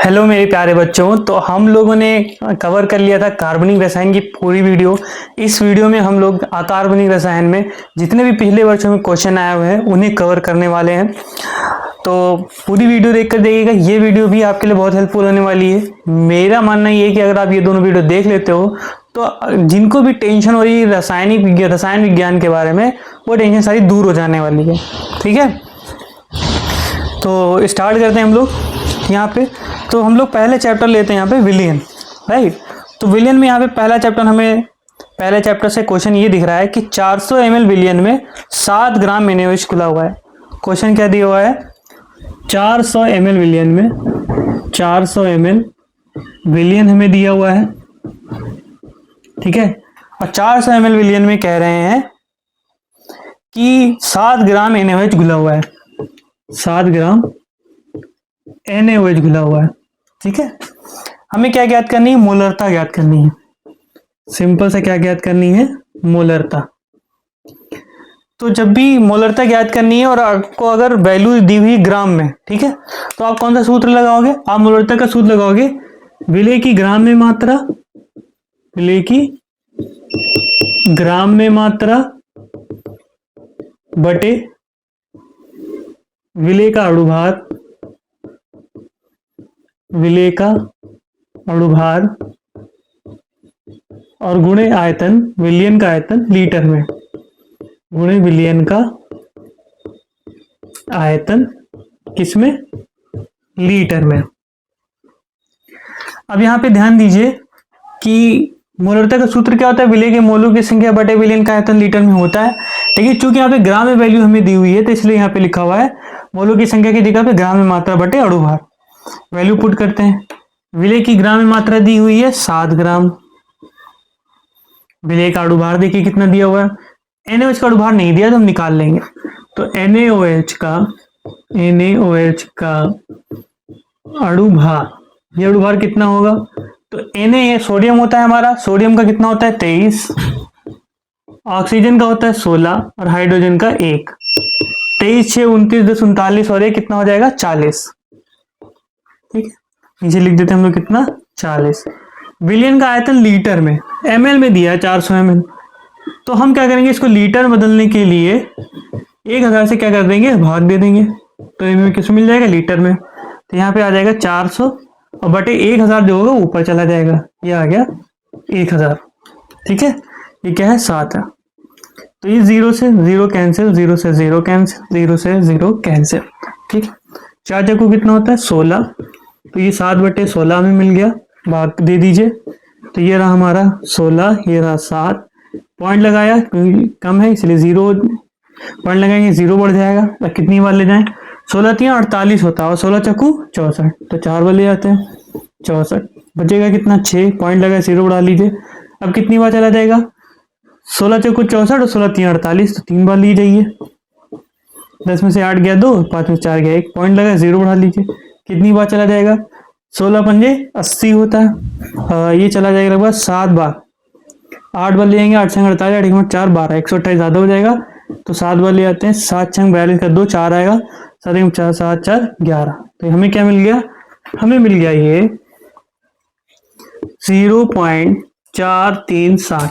Hello मेरे प्यारे बच्चों। तो हम लोगों ने कवर कर लिया था कार्बनिक रसायन की पूरी वीडियो। इस वीडियो में हम लोग अकार्बनिक रसायन में जितने भी पिछले वर्षों में क्वेश्चन आए हुए हैं उन्हें कवर करने वाले हैं। तो पूरी वीडियो देखकर देखिएगा, ये वीडियो भी आपके लिए बहुत हेल्पफुल होने वाली है। मेरा मानना ये है कि अगर आप ये दोनों वीडियो देख लेते हो तो जिनको भी टेंशन हो रही है रसायन विज्ञान के बारे में, वो टेंशन सारी दूर हो जाने वाली है। ठीक है, तो स्टार्ट करते हैं हम लोग यहाँ पे। तो हम लोग पहले चैप्टर लेते हैं यहाँ पे विलियन, राइट। तो विलियन में यहाँ पे पहले चैप्टर से क्वेश्चन ये दिख रहा है कि 400 ml विलियन में 7 ग्राम NaOH खुला हुआ है। क्वेश्चन क्या दिया हुआ है? 400 ml विलियन में 400 ml विलियन हमें दिया हुआ है, ठीक है। और 400 ml विलियन में कह रहे हैं कि 7 ग्राम NaOH घुला हुआ है, 7 ग्राम NaOH घुला हुआ है, ठीक है। हमें क्या ज्ञात करनी है? मोलरता ज्ञात करनी है। सिंपल से क्या ज्ञात करनी है? मोलरता। तो जब भी मोलरता ज्ञात करनी है और आपको अगर वैल्यू दी हुई ग्राम में, ठीक है, तो आप कौन सा सूत्र लगाओगे? आप मोलरता का सूत्र लगाओगे, विलेय की ग्राम में मात्रा, विलेय की ग्राम में मात्रा बटे विलेय का अणुभार, विलेय का अणुभार और गुणे आयतन, विलियन का आयतन लीटर में, गुणे विलियन का आयतन किसमें? लीटर में। अब यहां पे ध्यान दीजिए कि मोलरता का सूत्र क्या होता है? विलेय के मोलों की संख्या बटे विलियन का आयतन लीटर में होता है। लेकिन चूंकि यहाँ पे ग्राम में वैल्यू हमें दी हुई है तो इसलिए यहाँ पे लिखा हुआ है मोलों की संख्या की जगह पे ग्राम में मात्रा बटे अणुभार। वैल्यू पुट करते हैं। विलेय की ग्राम में मात्रा दी हुई है 7 ग्राम। विलेय का अणुभार देखिए कितना दिया हुआ है। NaOH का अणुभार नहीं दिया तो हम निकाल लेंगे। तो NaOH का अणुभार, ये अणुभार कितना होगा? तो Na सोडियम होता है हमारा, सोडियम का कितना होता है? 23, ऑक्सीजन का होता है 16 और हाइड्रोजन का 1। 23 6 29 10 39 और ये कितना हो जाएगा? 40। ठीक है, नीचे लिख देते हैं हम लोग कितना? 40। विलियन का आयतन लीटर में, ml में दिया है 400 ml। तो हम क्या करेंगे? इसको लीटर बदलने के लिए 1000 से क्या कर देंगे? भाग दे देंगे। तो इनमें किस मिल जाएगा? लीटर में। तो यहाँ पे आ जाएगा 400 और बटे 1000 जो होगा ऊपर चला जाएगा, ये आ गया 1000। ठीक है, ये क्या है? 7 है। तो ये 0 से 0 कैंसिल, 0 से 0 कैंसिल, 0 से 0 कैंसिल। ठीक है, 4 चक्कू कितना होता है? 16। तो ये 7 बटे 16 में मिल गया, भाग दे दीजिए। तो ये रहा हमारा 16, ये रहा 7। पॉइंट लगाया क्योंकि कम है इसलिए 0 पॉइंट लगाएंगे, 0 बढ़ जाएगा। और कितनी बार ले जाएं? 16 3 48 होता है और 16 चक्कू 64, तो 4 बार ले जाते हैं 64। बचेगा कितना? 6। पॉइंट लगाए, 0 बढ़ा लीजिए। अब कितनी बार चला जाएगा? 16 चक्कू 64 और 16 3 48, तो 3 बार ली जाइए। 10 में से 8 गया 2, 5 में 4 गया 1। पॉइंट लगाए, 0 बढ़ा लीजिए। कितनी बार चला जाएगा? 16 पंजे 80 होता है। ये चला जाएगा लगभग 7 बार। 8 बार ले जाएंगे, 8 छंग 48, 8 में 4 12, 128 ज्यादा हो जाएगा तो 7 बार ले आते हैं। 7 छंग 42 का 2 4 आएगा, 7 में 4 7 4 11। तो हमें क्या मिल गया? हमें मिल गया ये 0.437।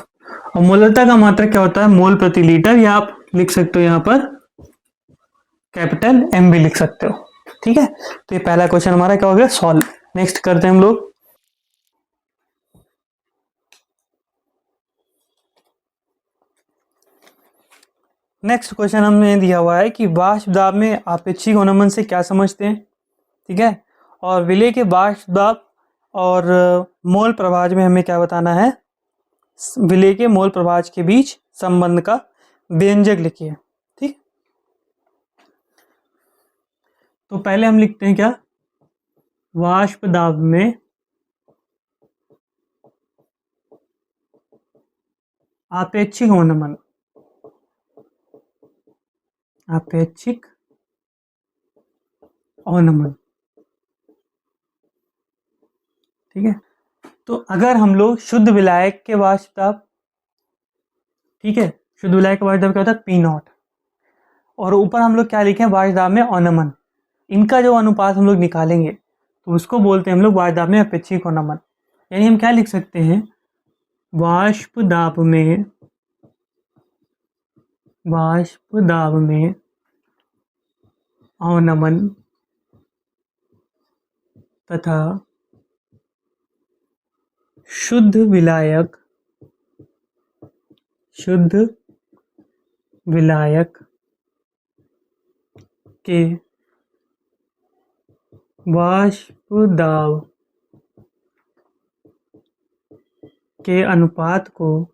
और मोलरता का मात्रक क्या होता है? मोल प्रति लीटर, या आप लिख सकते हो यहाँ पर कैपिटल M भी लिख सकते हो। ठीक है, तो ये पहला क्वेश्चन हमारा क्या हो गया? सॉल्व। नेक्स्ट करते हैं हम लोग। नेक्स्ट क्वेश्चन हमने दिया हुआ है कि वाष्प दाब में आपेक्षिक अवनमन से क्या समझते हैं? ठीक है, और विलेय के वाष्प दाब और मोल प्रभाज में हमें क्या बताना है? विलेय के मोल प्रभाज के बीच संबंध का व्यंजक लिखिए। ठीक, तो पहले हम लिखते हैं क्या? वाष्प दाब में आपेक्षिक अवनमन, आपेक्षिक अवनमन। ठीक है, तो अगर हम लोग शुद्ध विलायक के वाष्प दाब, ठीक है, शुद्ध विलायक का वाष्प दाब क्या होता है? P0। और ऊपर हम लोग क्या लिखे? वाष्प दाब में अवनमन। इनका जो अनुपात हम लोग निकालेंगे तो उसको बोलते हैं हम लोग वाष्प दाब में अपेक्षिक अवनमन। यानी हम क्या लिख सकते हैं, वाष्प दाब में अवनमन तथा शुद्ध विलायक के वाष्प दाब के अनुपात को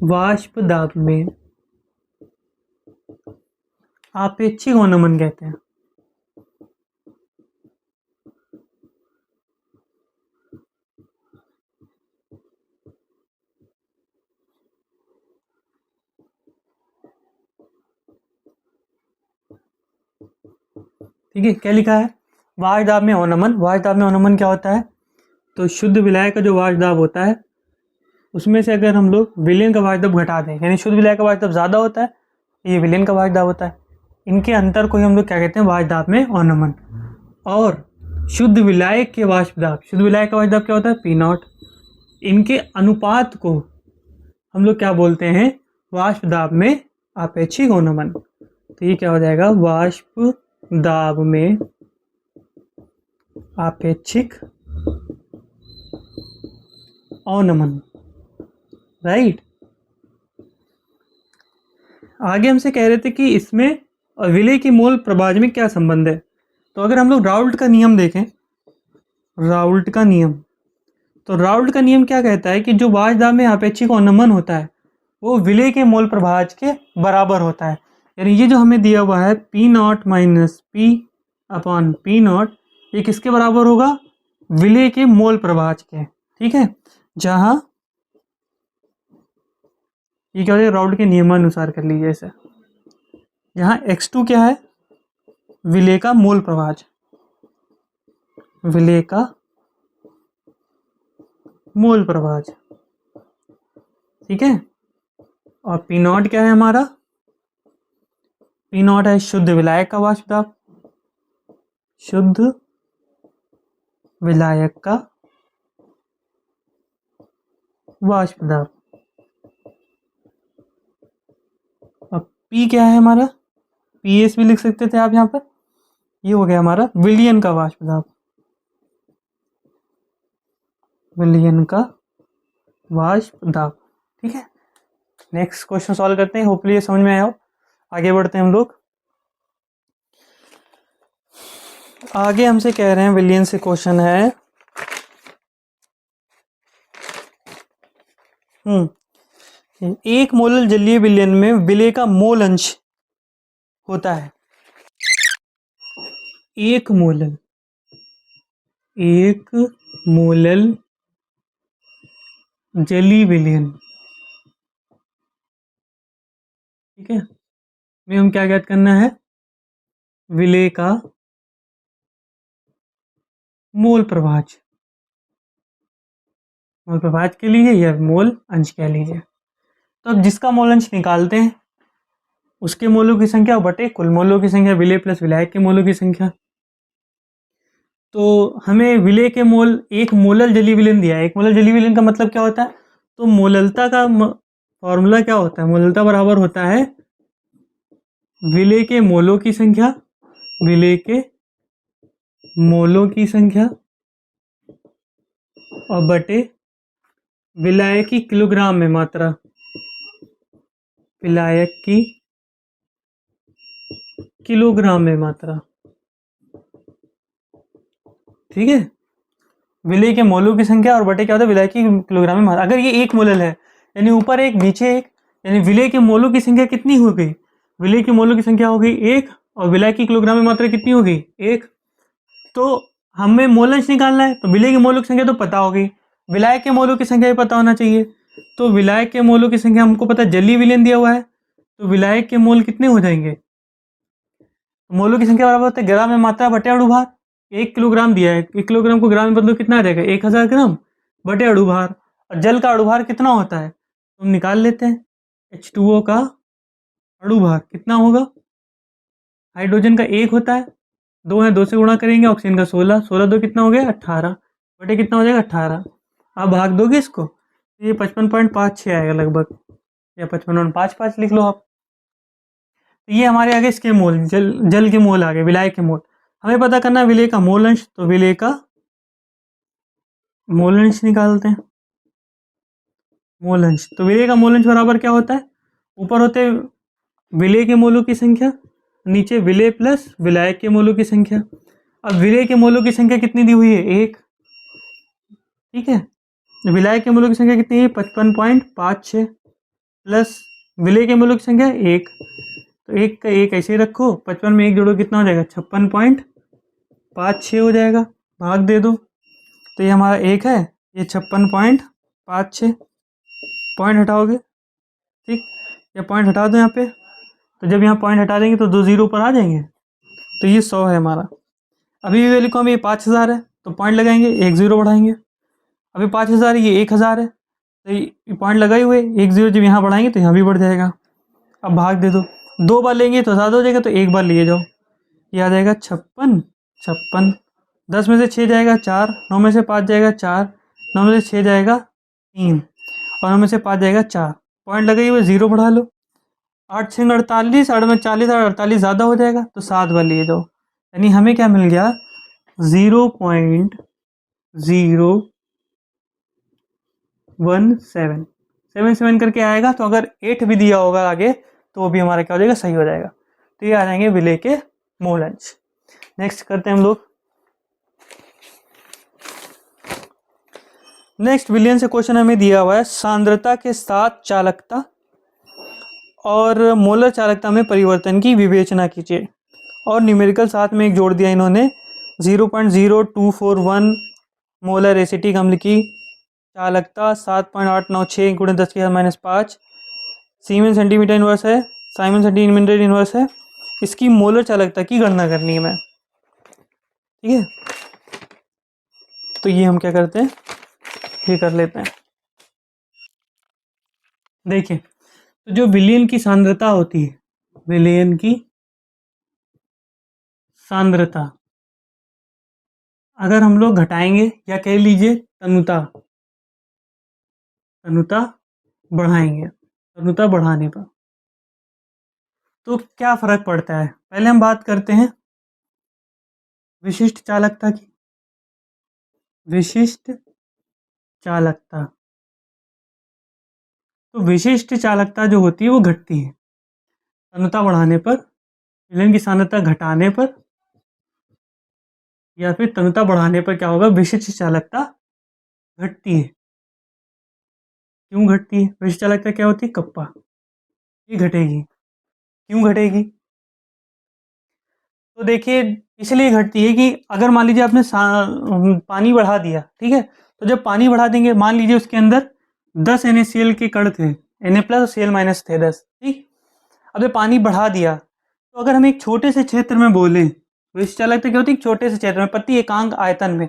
वाष्प दाब में आपेक्षिक अवनमन कहते हैं। ठीक है, क्या लिखा है, वाष्प दाब में अवनमन। वाष्प दाब में अवनमन क्या होता है, तो शुद्ध विलायक का जो वाष्प दाब होता है उसमें से अगर हम लोग विलयन का वाष्प दाब घटा दें, यानी शुद्ध विलायक का वाष्प दाब ज़्यादा होता है, ये विलयन का वाष्प दाब होता है, इनके अंतर को ही हम लोग क्या कहते हैं, वाष्प दाब में अवनमन। और शुद्ध विलायक के वाष्प दाब, शुद्ध विलायक का वाष्प दाब क्या होता है, P0, इनके अनुपात को हम लोग क्या बोलते हैं, वाष्प दाब में आपेक्षिक अवनमन। तो ये क्या हो जाएगा, वाष्प दाब में आपेक्षिक अवनमन, राइट। आगे हमसे कह रहे थे कि इसमें विलय की मोल प्रभाज में क्या संबंध है। तो अगर हम लोग राउल्ट का नियम देखें, राउल्ट का नियम, तो राउल्ट का नियम क्या कहता है कि जो वाष्प दाब में आपेक्षिक अवनमन होता है वो विलय के मोल प्रभाज के बराबर होता है। यानी ये जो हमें दिया हुआ है P0 माइनस P/P0, ये किसके बराबर होगा, विलय के मोल प्रभाज के। ठीक है, जहां ये क्या हो जाएगा, राउल्ट के नियमानुसार कर लीजिए ऐसे। यहाँ x2 क्या है, विलय का मोल प्रभाज, विलय का मोल प्रभाज। ठीक है, और P0 क्या है हमारा, P0 है शुद्ध विलायक का वाष्प दाब, शुद्ध विलायक का वाष्प दाब। अब P क्या है हमारा, PS भी लिख सकते थे आप यहाँ पर, ये हो गया हमारा विलयन का वाष्प दाब, विलयन का वाष्प दाब। ठीक है, नेक्स्ट क्वेश्चन सॉल्व करते हैं, होपफुली ये समझ में आया हो। आगे बढ़ते हैं हम लोग। आगे हमसे कह रहे हैं, विलयन से क्वेश्चन है, एक मोलल जलीय विलयन में विलय का मोल अंश होता है, एक मोलल जलीय विलयन। ठीक है, में हम क्या ज्ञात करना है, विलय का मोल प्रभाज, मोल प्रभाज के लिए या मोल अंश कह लीजिए। तो अब जिसका मोल अंश निकालते हैं उसके मोलों की संख्या बटे कुल मोलों की संख्या, विलय प्लस विलायक के मोलों की संख्या। तो हमें विलय के मोल, एक मोलल जलीय विलयन दिया है। एक मोलल जलीय विलयन का मतलब क्या होता है, तो मोललता का फॉर्मूला क्या होता है, मोललता बराबर होता है विलय के मोलों की संख्या, विलय के मोलों की संख्या और बटे विलायक की किलोग्राम में मात्रा, विलायक की किलोग्राम में मात्रा। ठीक है, विलय के मोलों की संख्या और बटे क्या होता है, विलायक की किलोग्राम में मात्रा। अगर ये एक मोलल है, यानी ऊपर एक नीचे एक, यानी विलय के मोलों की संख्या कितनी हो गई, विलय के मोलों की संख्या हो गई 1 और विलायक की किलोग्राम में मात्रा कितनी हो गई 1। तो हमें मोल अंश निकालना है, तो विलय के मोलों की संख्या तो पता हो गई, विलायक के मोलों की संख्या भी पता होना चाहिए। तो विलायक के मोलों की संख्या हमको पता है, जलीय विलयन दिया हुआ है, तो विलायक के मोल कितने हो जाएंगे, मोलों की संख्या बराबर होता है ग्राम में मात्रा बटे अणुभार। 1 किलोग्राम दिया है, 1 किलोग्राम को ग्राम में बदलो कितना आ जाएगा, 1000 ग्राम बटे अणुभार। और जल का अणुभार कितना होता है, तो हम निकाल लेते हैं, H2O का अणु भार कितना होगा, हाइड्रोजन का 1 होता है, 2 है, 2 से गुणा करेंगे, ऑक्सीजन का 16, 16 2 कितना हो गया 18, बटे कितना हो जाएगा 18। आप भाग दोगे इसको तो ये 55.56 आएगा लगभग, या 55.55 लिख लो आप। तो ये हमारे आगे इसके मोल, जल के मोल आ गए, विलायक के मोल। हमें पता करना है विलेय का मोल अंश, तो विलेय का मोल अंश निकालते हैं। मोल अंश, तो विलेय का मोल अंश बराबर क्या होता है, ऊपर होते हैं विलेय के मोलों की संख्या, नीचे विलेय प्लस विलायक के मोलों की संख्या। अब विलेय के मोलों की संख्या कितनी दी हुई है, 1, ठीक है। विलायक के मोलों की संख्या कितनी है, 55.56 प्लस विलेय के मोलों की संख्या 1, तो 1 का 1 ऐसे ही रखो, 55 में 1 जोड़ो कितना हो जाएगा 56.56 हो जाएगा, भाग दे दो, तो ये हमारा 1 है, ये 56.56, पॉइंट हटाओगे, ठीक, ये पॉइंट हटा दो यहाँ पे, तो जब यहाँ पॉइंट हटा देंगे तो 2 0 ऊपर आ जाएंगे, तो ये 100 है हमारा। अभी भी वैल्यू कम, ये 5000 है, तो पॉइंट लगाएंगे, 1 0 बढ़ाएंगे, अभी 5000 है, ये 1000 है, तो ये पॉइंट लगाए हुए 1 0 जब यहाँ बढ़ाएंगे तो यहाँ भी बढ़ जाएगा। अब भाग दे दो, 2 बार लेंगे तो ज़्यादा हो जाएगा, तो 1 बार लिए जाओ, ये आ जाएगा 56 56, 10 में से 6 जाएगा 4, 9 में से 5 जाएगा 4, 9 में से 6 जाएगा 3, और 9 में से 5 जाएगा 4, पॉइंट लगाई हुए 0 बढ़ा लो, 8 6 48, 8 में 40, 48 ज़्यादा हो जाएगा, तो 7 बार लिए जाओ, यानी हमें क्या मिल गया 0.01777 करके आएगा। तो अगर 8 भी दिया होगा आगे तो वो भी हमारा क्या हो जाएगा, सही हो जाएगा। तो ये आ जाएंगे विलेय के मोल अंश। नेक्स्ट करते हैं हम लोग, नेक्स्ट विलियन से क्वेश्चन हमें दिया हुआ है, सांद्रता के साथ चालकता और मोलर चालकता में परिवर्तन की विवेचना कीजिए, और न्यूमेरिकल साथ में एक जोड़ दिया इन्होंने, 0.0241 मोलर एसिटिक अम्ल की चालकता 7.896 गुणे 10⁻⁵ सीमेन सेंटीमीटर इनवर्स है, साइमन सेंटीमीटर इनवर्स है, इसकी मोलर चालकता की गणना करनी है मैं, ठीक है। तो ये हम क्या करते हैं, ये कर लेते हैं। देखिए, तो जो विलयन की सांद्रता होती है, विलयन की सांद्रता अगर हम लोग घटाएंगे, या कह लीजिए तनुता, तनुता बढ़ाएंगे, तनुता बढ़ाने पर तो क्या फर्क पड़ता है। पहले हम बात करते हैं विशिष्ट चालकता की, विशिष्ट चालकता, तो विशिष्ट चालकता जो होती है वो घटती है तनुता बढ़ाने पर, विलयन की सांद्रता घटाने पर, या फिर तनुता बढ़ाने पर क्या होगा, विशिष्ट चालकता घटती है। क्यों घटती है, विशिष्ट चालकता क्या होती है, कप्पा, ये घटेगी। क्यों घटेगी, तो देखिए इसलिए घटती है कि अगर मान लीजिए आपने पानी बढ़ा दिया, ठीक है, तो जब पानी बढ़ा देंगे, मान लीजिए उसके अंदर 10 NaCl के कण थे, Na प्लस और Cl माइनस थे 10, ठीक। अब ये पानी बढ़ा दिया, तो अगर हम एक छोटे से क्षेत्र में बोले, विशिष्ट चालकता क्या होती है, छोटे से क्षेत्र में प्रति एकांक आयतन में,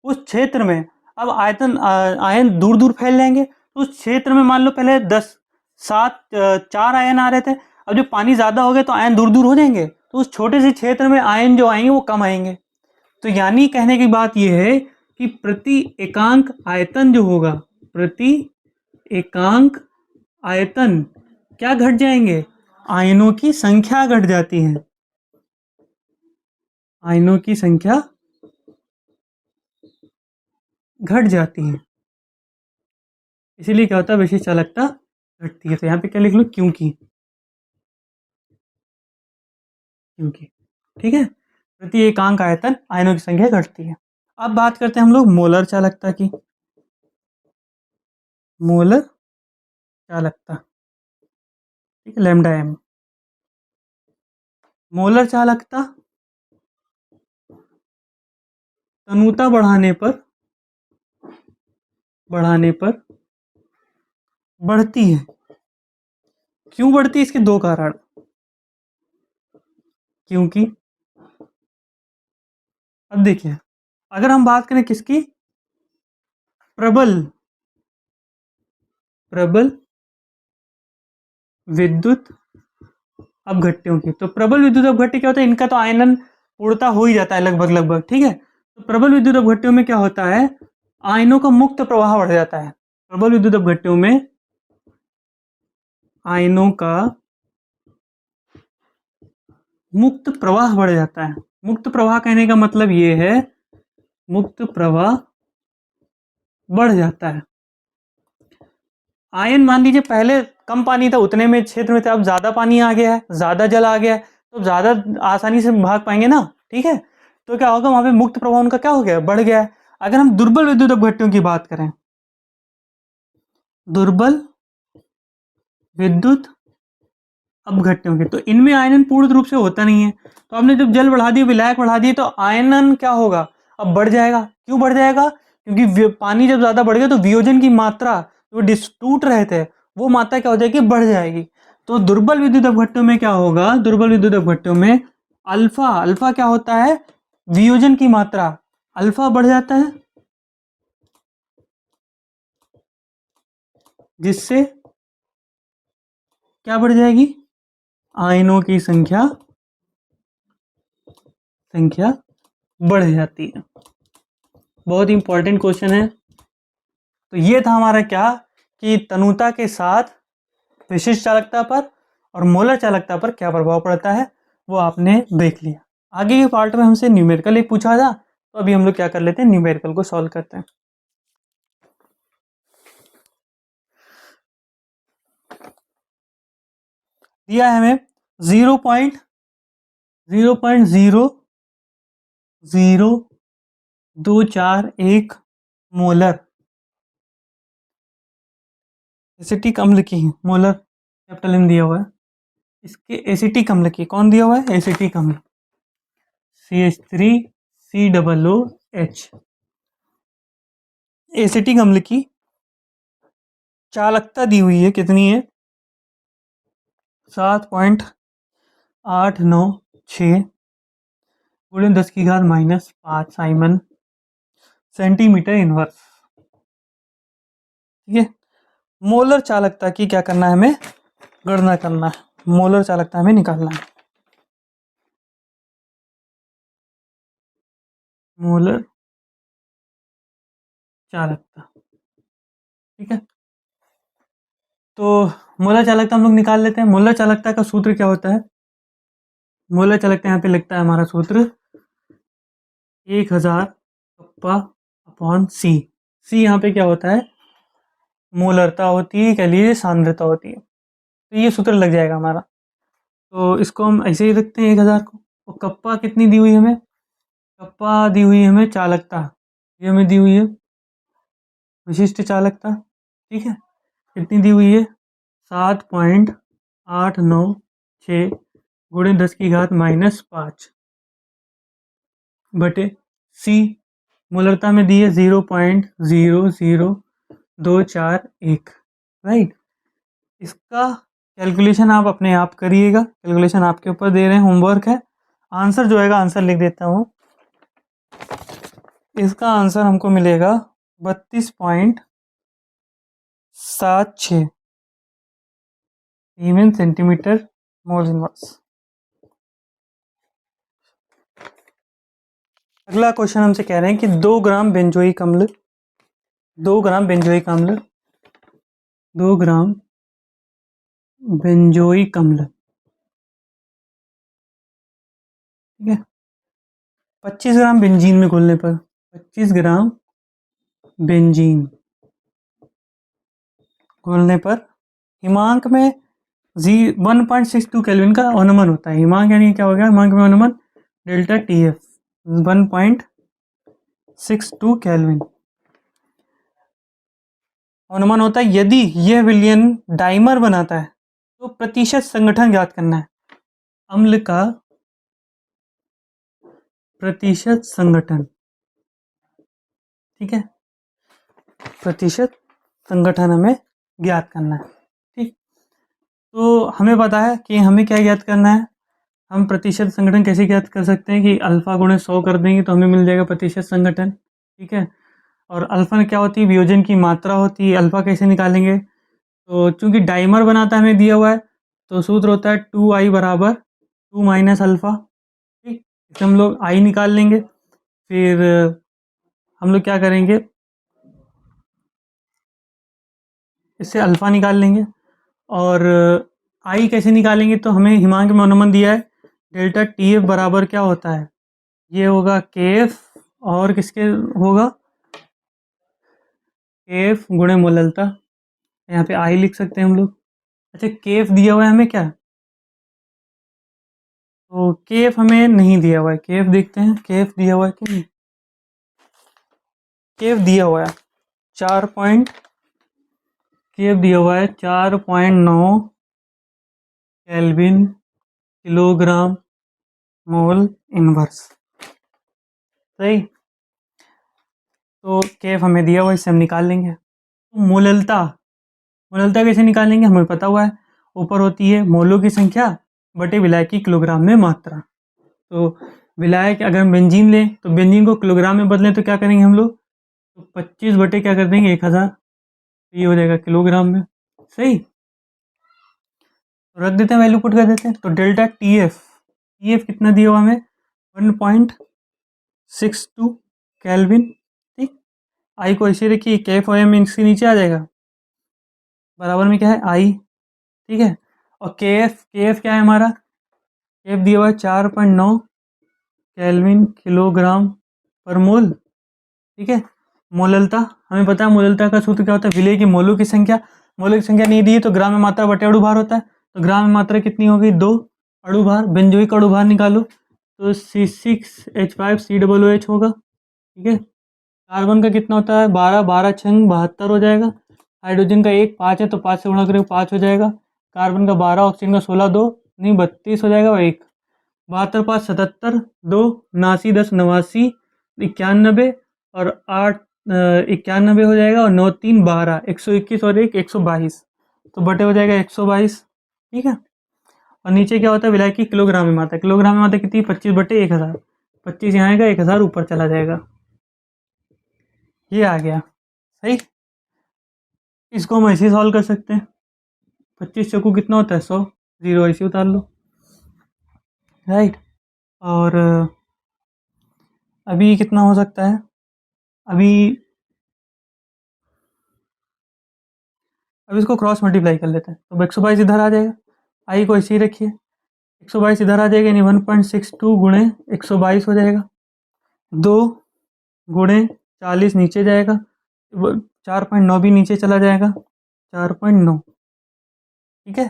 उस क्षेत्र में अब आयन दूर दूर फैल जाएंगे, तो उस क्षेत्र में मान लो पहले 10 7 4 आयन आ रहे थे, अब जब पानी ज़्यादा हो गया तो आयन दूर दूर हो जाएंगे, तो उस छोटे से क्षेत्र में आयन जो आएंगे वो कम आएंगे। तो यानी कहने की बात यह है कि प्रति एकांक आयतन जो होगा, प्रति एकांक आयतन क्या घट जाएंगे, आयनों की संख्या घट जाती है, आयनों की संख्या घट जाती है, इसीलिए क्या होता है, विशिष्ट चालकता घटती है। तो यहाँ पे क्या लिख लो, क्योंकि, क्योंकि, ठीक है, प्रति एकांक आयतन आयनों की संख्या घटती है। अब बात करते हैं हम लोग मोलर चालकता की, मोलर चालकता, ठीक है, लैम्डा एम। मोलर चालकता तनुता बढ़ाने पर बढ़ती है। क्यों बढ़ती है, इसके दो कारण, क्योंकि अब देखिए, अगर हम बात करें किसकी, प्रबल प्रबल विद्युत अपघट्यों की। तो प्रबल विद्युत अपघट्य क्या होता है, इनका तो आयनन पूर्णता हो ही जाता है लगभग लगभग, ठीक है। तो प्रबल विद्युत अपघट्यों में क्या होता है, आयनों का मुक्त प्रवाह बढ़ जाता है। प्रबल विद्युत अपघट्यों में आयनों का मुक्त प्रवाह बढ़ जाता है। मुक्त प्रवाह कहने का मतलब ये है, मुक्त प्रवाह बढ़ जाता है। आयन मान लीजिए पहले कम पानी था, उतने में क्षेत्र में थे, अब ज्यादा पानी आ गया है, ज्यादा जल आ गया है, तो ज्यादा आसानी से भाग पाएंगे ना, ठीक है। तो क्या होगा, वहां पे मुक्त प्रवाह उनका क्या हो गया, बढ़ गया है। अगर हम दुर्बल विद्युत अपघट्यों की बात करें, दुर्बल विद्युत अपघट्यों की, तो इनमें आयनन पूर्ण रूप से होता नहीं है। तो आपने जब जल बढ़ा दिया, विलायक बढ़ा दिए, तो आयनन क्या होगा, अब बढ़ जाएगा। क्यों बढ़ जाएगा, क्योंकि पानी जब ज्यादा बढ़ गया तो वियोजन की मात्रा जो टूट रहे थे वो मात्रा क्या हो जाएगी, बढ़ जाएगी। तो दुर्बल विद्युत अपघट्यों में क्या होगा, दुर्बल विद्युत अपघट्यों में अल्फा, अल्फा क्या होता है, वियोजन की मात्रा, अल्फा बढ़ जाता है, जिससे क्या बढ़ जाएगी, आयनों की संख्या संख्या बढ़ जाती है। बहुत इंपॉर्टेंट क्वेश्चन है। तो ये था हमारा क्या, कि तनुता के साथ विशिष्ट चालकता पर और मोलर चालकता पर क्या प्रभाव पड़ता है, वो आपने देख लिया। आगे के पार्ट में हमसे न्यूमेरिकल एक पूछा था, तो अभी हम लोग क्या कर लेते हैं, न्यूमेरिकल को सॉल्व करते हैं। दिया है हमें 0.0000241 मोलर एसिटिक अम्ल की, मोलर कैपिटल एम दिया हुआ है, इसके एसिटिक अम्ल की, कौन दिया हुआ है, एसिटिक अम्ल CH3COOH, एसिटिक अम्ल की चालकता दी हुई है, कितनी है, 7.896 गुणे 10⁻⁻5 साइमन सेंटीमीटर इनवर्स, ठीक है। मोलर चालकता की क्या करना है, हमें गणना करना है, मोलर चालकता हमें निकालना है, मोलर चालकता, ठीक है। तो मोलर चालकता हम लोग निकाल लेते हैं। मोलर चालकता का सूत्र क्या होता है, मोलर चालकता यहाँ पे लिखता है हमारा सूत्र 1000 कप्पा अपॉन सी। सी यहाँ पे क्या होता है, मोलरता होती है, कह लीजिए सांद्रता होती है। तो ये सूत्र लग जाएगा हमारा। तो इसको हम ऐसे ही रखते हैं 1000 को। और कप्पा कितनी दी हुई है हमें, कप्पा दी हुई है हमें चालकता, ये हमें दी हुई है विशिष्ट चालकता, ठीक है। कितनी दी हुई है, 7.896 गुणे 10⁻⁻5 बटे सी, मोलरता में दी है 0.00241, राइट। इसका कैलकुलेशन आप अपने आप करिएगा, कैलकुलेशन आपके ऊपर दे रहे हैं, होमवर्क है। आंसर जो है आंसर लिख देता हूँ। इसका आंसर हमको मिलेगा 32.76 सीमेन सेंटीमीटर मोल इनवर्स। अगला क्वेश्चन हमसे कह रहे हैं कि 2 ग्राम बेंजोइक अम्ल, 2 ग्राम बेंजोइक अम्ल, 2 ग्राम बेंजोइक अम्ल, ठीक है, 25 ग्राम बेंजीन में घोलने पर, 25 ग्राम बेंजीन घोलने पर हिमांक में 1.62 केल्विन का अनुमान होता है। हिमांक यानी क्या हो गया, हिमांक में अनुमान डेल्टा TF 1.62 केल्विन अनुमान होता है। यदि यह विलयन डाइमर बनाता है तो प्रतिशत संगठन ज्ञात करना है, अम्ल का प्रतिशत संगठन, ठीक है, प्रतिशत संगठन हमें ज्ञात करना है, ठीक। तो हमें पता है कि हमें क्या ज्ञात करना है, हम प्रतिशत संगठन कैसे ज्ञात कर सकते हैं कि अल्फा गुणे 100 कर देंगे तो हमें मिल जाएगा प्रतिशत संगठन, ठीक है। और अल्फा क्या होती है, वियोजन की मात्रा होती है। अल्फा कैसे निकालेंगे, तो चूंकि डाइमर बनाता हमें दिया हुआ है, तो सूत्र होता है 2i बराबर 2 माइनस अल्फ़ा। ठीक, इससे हम लोग i निकाल लेंगे। फिर हम लोग क्या करेंगे, इससे अल्फ़ा निकाल लेंगे। और आई कैसे निकालेंगे, तो हमें हिमांक में अनुमान दिया है डेल्टा टी एफ बराबर क्या होता है, ये होगा के एफ और किसके होगा, के एफ गुणे मोललता। यहाँ पे आई लिख सकते हैं हम लोग। अच्छा, के एफ दिया हुआ है हमें क्या, तो के एफ हमें नहीं दिया हुआ है, के एफ देखते हैं के एफ दिया हुआ है कि नहीं। के एफ दिया हुआ है 4 के एफ दिया हुआ है 4.9 केल्विन किलोग्राम मोल इनवर्स। सही, तो के एफ हमें दिया हुआ है, इससे हम निकाल लेंगे। तो मोललता, मोललता कैसे निकालेंगे, हमें पता हुआ है, ऊपर होती है मोलों की संख्या बटे विलायक की किलोग्राम में मात्रा। तो विलायक अगर हम बेंजीन लें तो बेंजीन को किलोग्राम में बदलें तो क्या करेंगे हम लोग, तो 25 बटे क्या कर देंगे 1000, ये हो जाएगा किलोग्राम में। सही, तो रख देते हैं, वैल्यू पुट कर देते हैं। तो डेल्टा टी एफ कितना दिया हुआ हमें 1.62 केल्विन। ठीक, आई को ऐसे रखिए, के एफ एम इसके नीचे आ जाएगा, बराबर में क्या है आई। ठीक है, और के एफ क्या है हमारा, के एफ दिया हुआ है 4.9 केल्विन किलोग्राम पर मोल। ठीक है, मोललता हमें पता है, मोललता का सूत्र क्या होता है, विलेय की मोलों की संख्या। मोलों की संख्या नहीं दी है तो ग्राम में मात्रा बटे अणु भार होता है, तो ग्राम में मात्रा कितनी होगी 2, अणु भार बेंजोइक अणु भार निकालो, तो C6H5COOH होगा। ठीक है, कार्बन का कितना होता है 12, 12 छंग 72 हो जाएगा। हाइड्रोजन का 1, 5 है तो 5 से गुणा करेंगे 5 हो जाएगा। कार्बन का 12, ऑक्सीजन का 16, 2 नहीं 32 हो जाएगा, और 1 72, 5 77, 2 79, 10 89, 91 और 8 91 हो जाएगा, और 9 3 12, 121 और 1 122, तो बटे हो जाएगा 122। ठीक है, और नीचे क्या होता है विलायक की किलोग्राम में मात्रा, किलोग्राम में मात्रा कितनी 25 बटे 1000, 25 यहाँ आएगा 1000 ऊपर चला जाएगा, ये आ गया। सही, इसको हम ऐसे सॉल्व कर सकते हैं, 25 चौकू कितना होता है 100, जीरो ऐसे उतार लो। राइट, और अभी कितना हो सकता है, अभी अब इसको क्रॉस मल्टीप्लाई कर लेते हैं, तो 122 इधर आ जाएगा, आई को ऐसे ही रखिए, 122 इधर आ जाएगा, यानी 1.62 गुणे 122 हो जाएगा, 2 गुणे 40 नीचे जाएगा, 4.9 भी नीचे चला जाएगा, 4.9। ठीक है,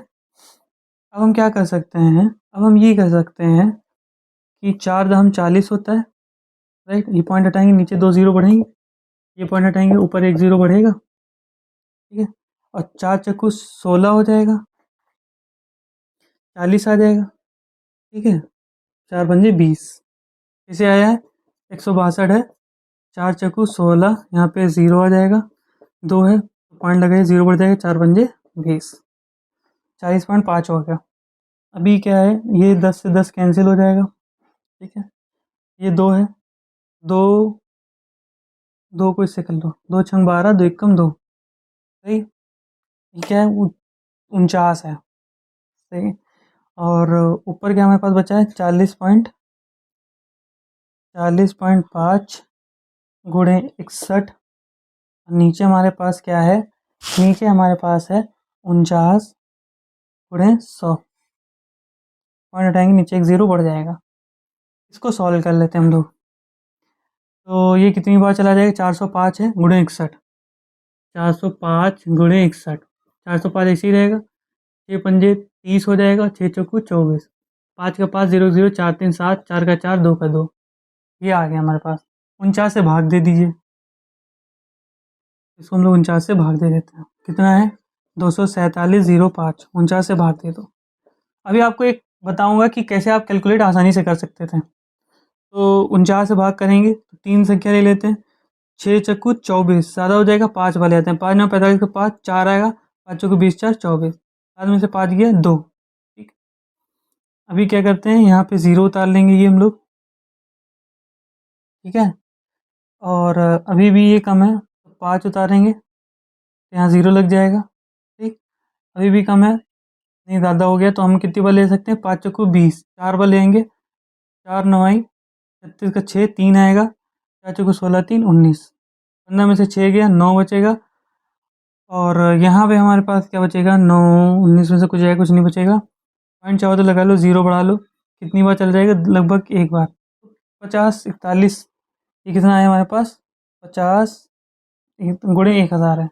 अब हम क्या कर सकते हैं, अब हम ये कर सकते हैं कि 4 दहम 40 होता है। राइट, ये पॉइंट हटाएंगे, नीचे 2 जीरो बढ़ेंगे, ये पॉइंट हटाएंगे, ऊपर 1 जीरो बढ़ेगा। ठीक है, और 4 चक्कू 16 हो जाएगा, 40 आ जाएगा। ठीक है, 4 पंजे 20, इसे आया है 162 है, 4 चक्कू 16, यहाँ पे 0 आ जाएगा, 2 है पॉइंट लगाइए, 0 बढ़ जाएगा, 4 पंजे 20, 40.5 हो गया। अभी क्या है, ये 10 से 10 कैंसिल हो जाएगा। ठीक है, ये 2 है, 2 2 को इससे कर लो, 2 छंग 12, 2 एकम 2। सही, ये क्या है 49 है। सही, और ऊपर क्या हमारे पास बचा है 40.5 गुणे 61, नीचे हमारे पास क्या है, नीचे हमारे पास है 49 गुणे 100, पॉइंट हटाएंगे, नीचे 1 जीरो बढ़ जाएगा। इसको सॉल्व कर लेते हैं हम लोग, तो ये कितनी बार चला जाएगा, 405 है गुणे 61, 405 गुणे 61, 405 ऐसे ही रहेगा, 6 पंजे 30 हो जाएगा, 6 चौकू 24, 5 का 5 0 0, 4 3 7, 4 का 4 2 का 2, ये आ गया हमारे पास। 49 से भाग दे दीजिए, इसको हम लोग 49 से भाग दे देते हैं, कितना है 247.05, 49 से भाग दे दो। अभी आपको एक बताऊंगा कि कैसे आप कैलकुलेट आसानी से कर सकते थे। तो 49 से भाग करेंगे तो 3 संख्या ले लेते हैं, 6 चक्कू 24, ज़्यादा हो जाएगा 5 वाले आते हैं, 5 9 45 का 5 4 आएगा, 5 चौको 20 4 24, 7 में से 5 गया 2। ठीक, अभी क्या करते हैं, यहाँ पे 0 उतार लेंगे ये हम लोग। ठीक है, और अभी भी ये कम है तो 5 उतारेंगे, यहाँ 0 लग जाएगा। ठीक, अभी भी कम है नहीं ज़्यादा हो गया तो हम कितनी बार ले सकते हैं, 5 चौको 20, 4 बार लेंगे। 4 9 36 का 6 3 आएगा, 4 चौको 16 3 19, 15 में से 6 गया 9 बचेगा। और यहाँ पे हमारे पास क्या बचेगा, 9 19 में से कुछ आएगा, कुछ नहीं बचेगा। पॉइंट चाहो तो लगा लो, ज़ीरो बढ़ा लो, कितनी बार चल जाएगा, लगभग एक बार। 50 41, ये कितना है हमारे पास, 50 गुणे 1000 है,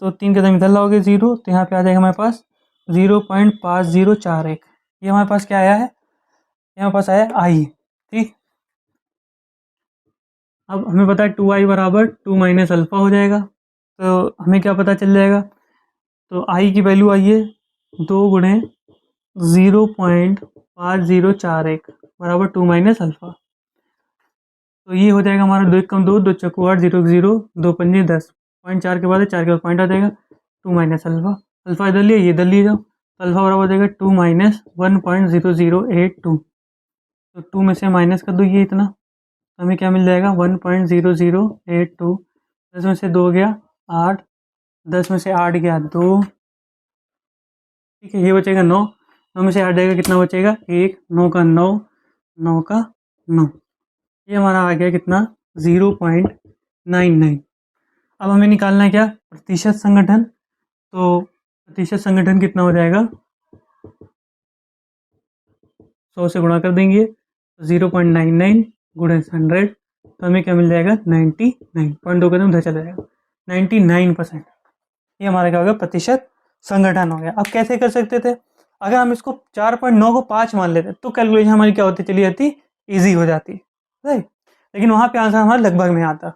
तो 3 कदम इधर लाओगे ज़ीरो, तो यहाँ पे आ जाएगा हमारे पास 0.5041। ये हमारे पास क्या आया है, ये हमारे पास आया आई। ठीक, अब हमें पता है 2i बराबर 2 माइनस अल्फ़ा हो जाएगा, तो हमें क्या पता चल जाएगा, तो आई की वैल्यू आई है 2 गुणे 0.5041 बराबर 2 माइनस अल्फ़ा। तो ये हो जाएगा हमारा 2 कम 2, 2 चौको 8, 0 0, 2 पंजे 10, पॉइंट 4 के बाद है, 4 के बाद पॉइंट आ जाएगा 2 माइनस अल्फ़ा। अल्फ़ा इधर लिए, ये इधर लिए जाओ, तो अल्फ़ा बराबर हो जाएगा 2 माइनस 1.0082। तो 2 में से माइनस कर दो ये इतना, तो हमें क्या मिल जाएगा 1.0082। 10 में से 2 गया 8, 10 में से 8 गया 2, ठीक है, ये बचेगा 9, 9 में से 8 जाएगा, कितना बचेगा 1, 9 का 9, 9 का 9, ये हमारा आ गया कितना 0.99। अब हमें निकालना है क्या, प्रतिशत संगठन, तो प्रतिशत संगठन कितना हो जाएगा, 100 से गुणा कर देंगे, 0.99 गुणे 100, तो हमें क्या मिल जाएगा 99, पॉइंट 2 कदम उधर चला जाएगा, 99%। ये हमारा क्या हो गया, प्रतिशत संगठन हो गया। अब कैसे कर सकते थे, अगर हम इसको 4.9 को 5 मान लेते तो कैलकुलेशन हमारी क्या होती चली जाती, ईजी हो जाती, राइट। लेकिन वहाँ पे आंसर हमारा लगभग में आता,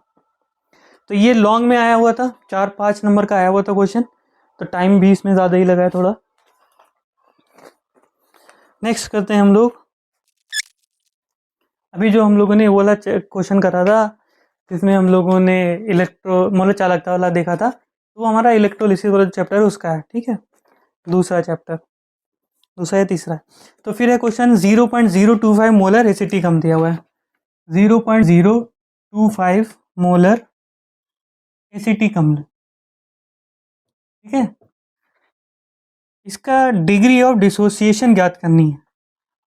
तो ये लॉन्ग में आया हुआ था, 4-5 नंबर का आया हुआ था क्वेश्चन, तो टाइम भी इसमें ज़्यादा ही लगा है थोड़ा। नेक्स्ट करते हैं हम लोग, अभी जो हम लोगों ने वो वाला क्वेश्चन करा था जिसमें हम लोगों ने मतलब चालकता वाला देखा था, तो वो हमारा इलेक्ट्रोलिसिस वाला चैप्टर उसका है, ठीक है, दूसरा चैप्टर, दूसरा या तीसरा है। तो फिर है क्वेश्चन 0.025 मोलर एसिटिक अम्ल दिया हुआ है, 0.025 मोलर एसिटिक अम्ल, ठीक है, इसका डिग्री ऑफ डिसोसिएशन ज्ञात करनी है,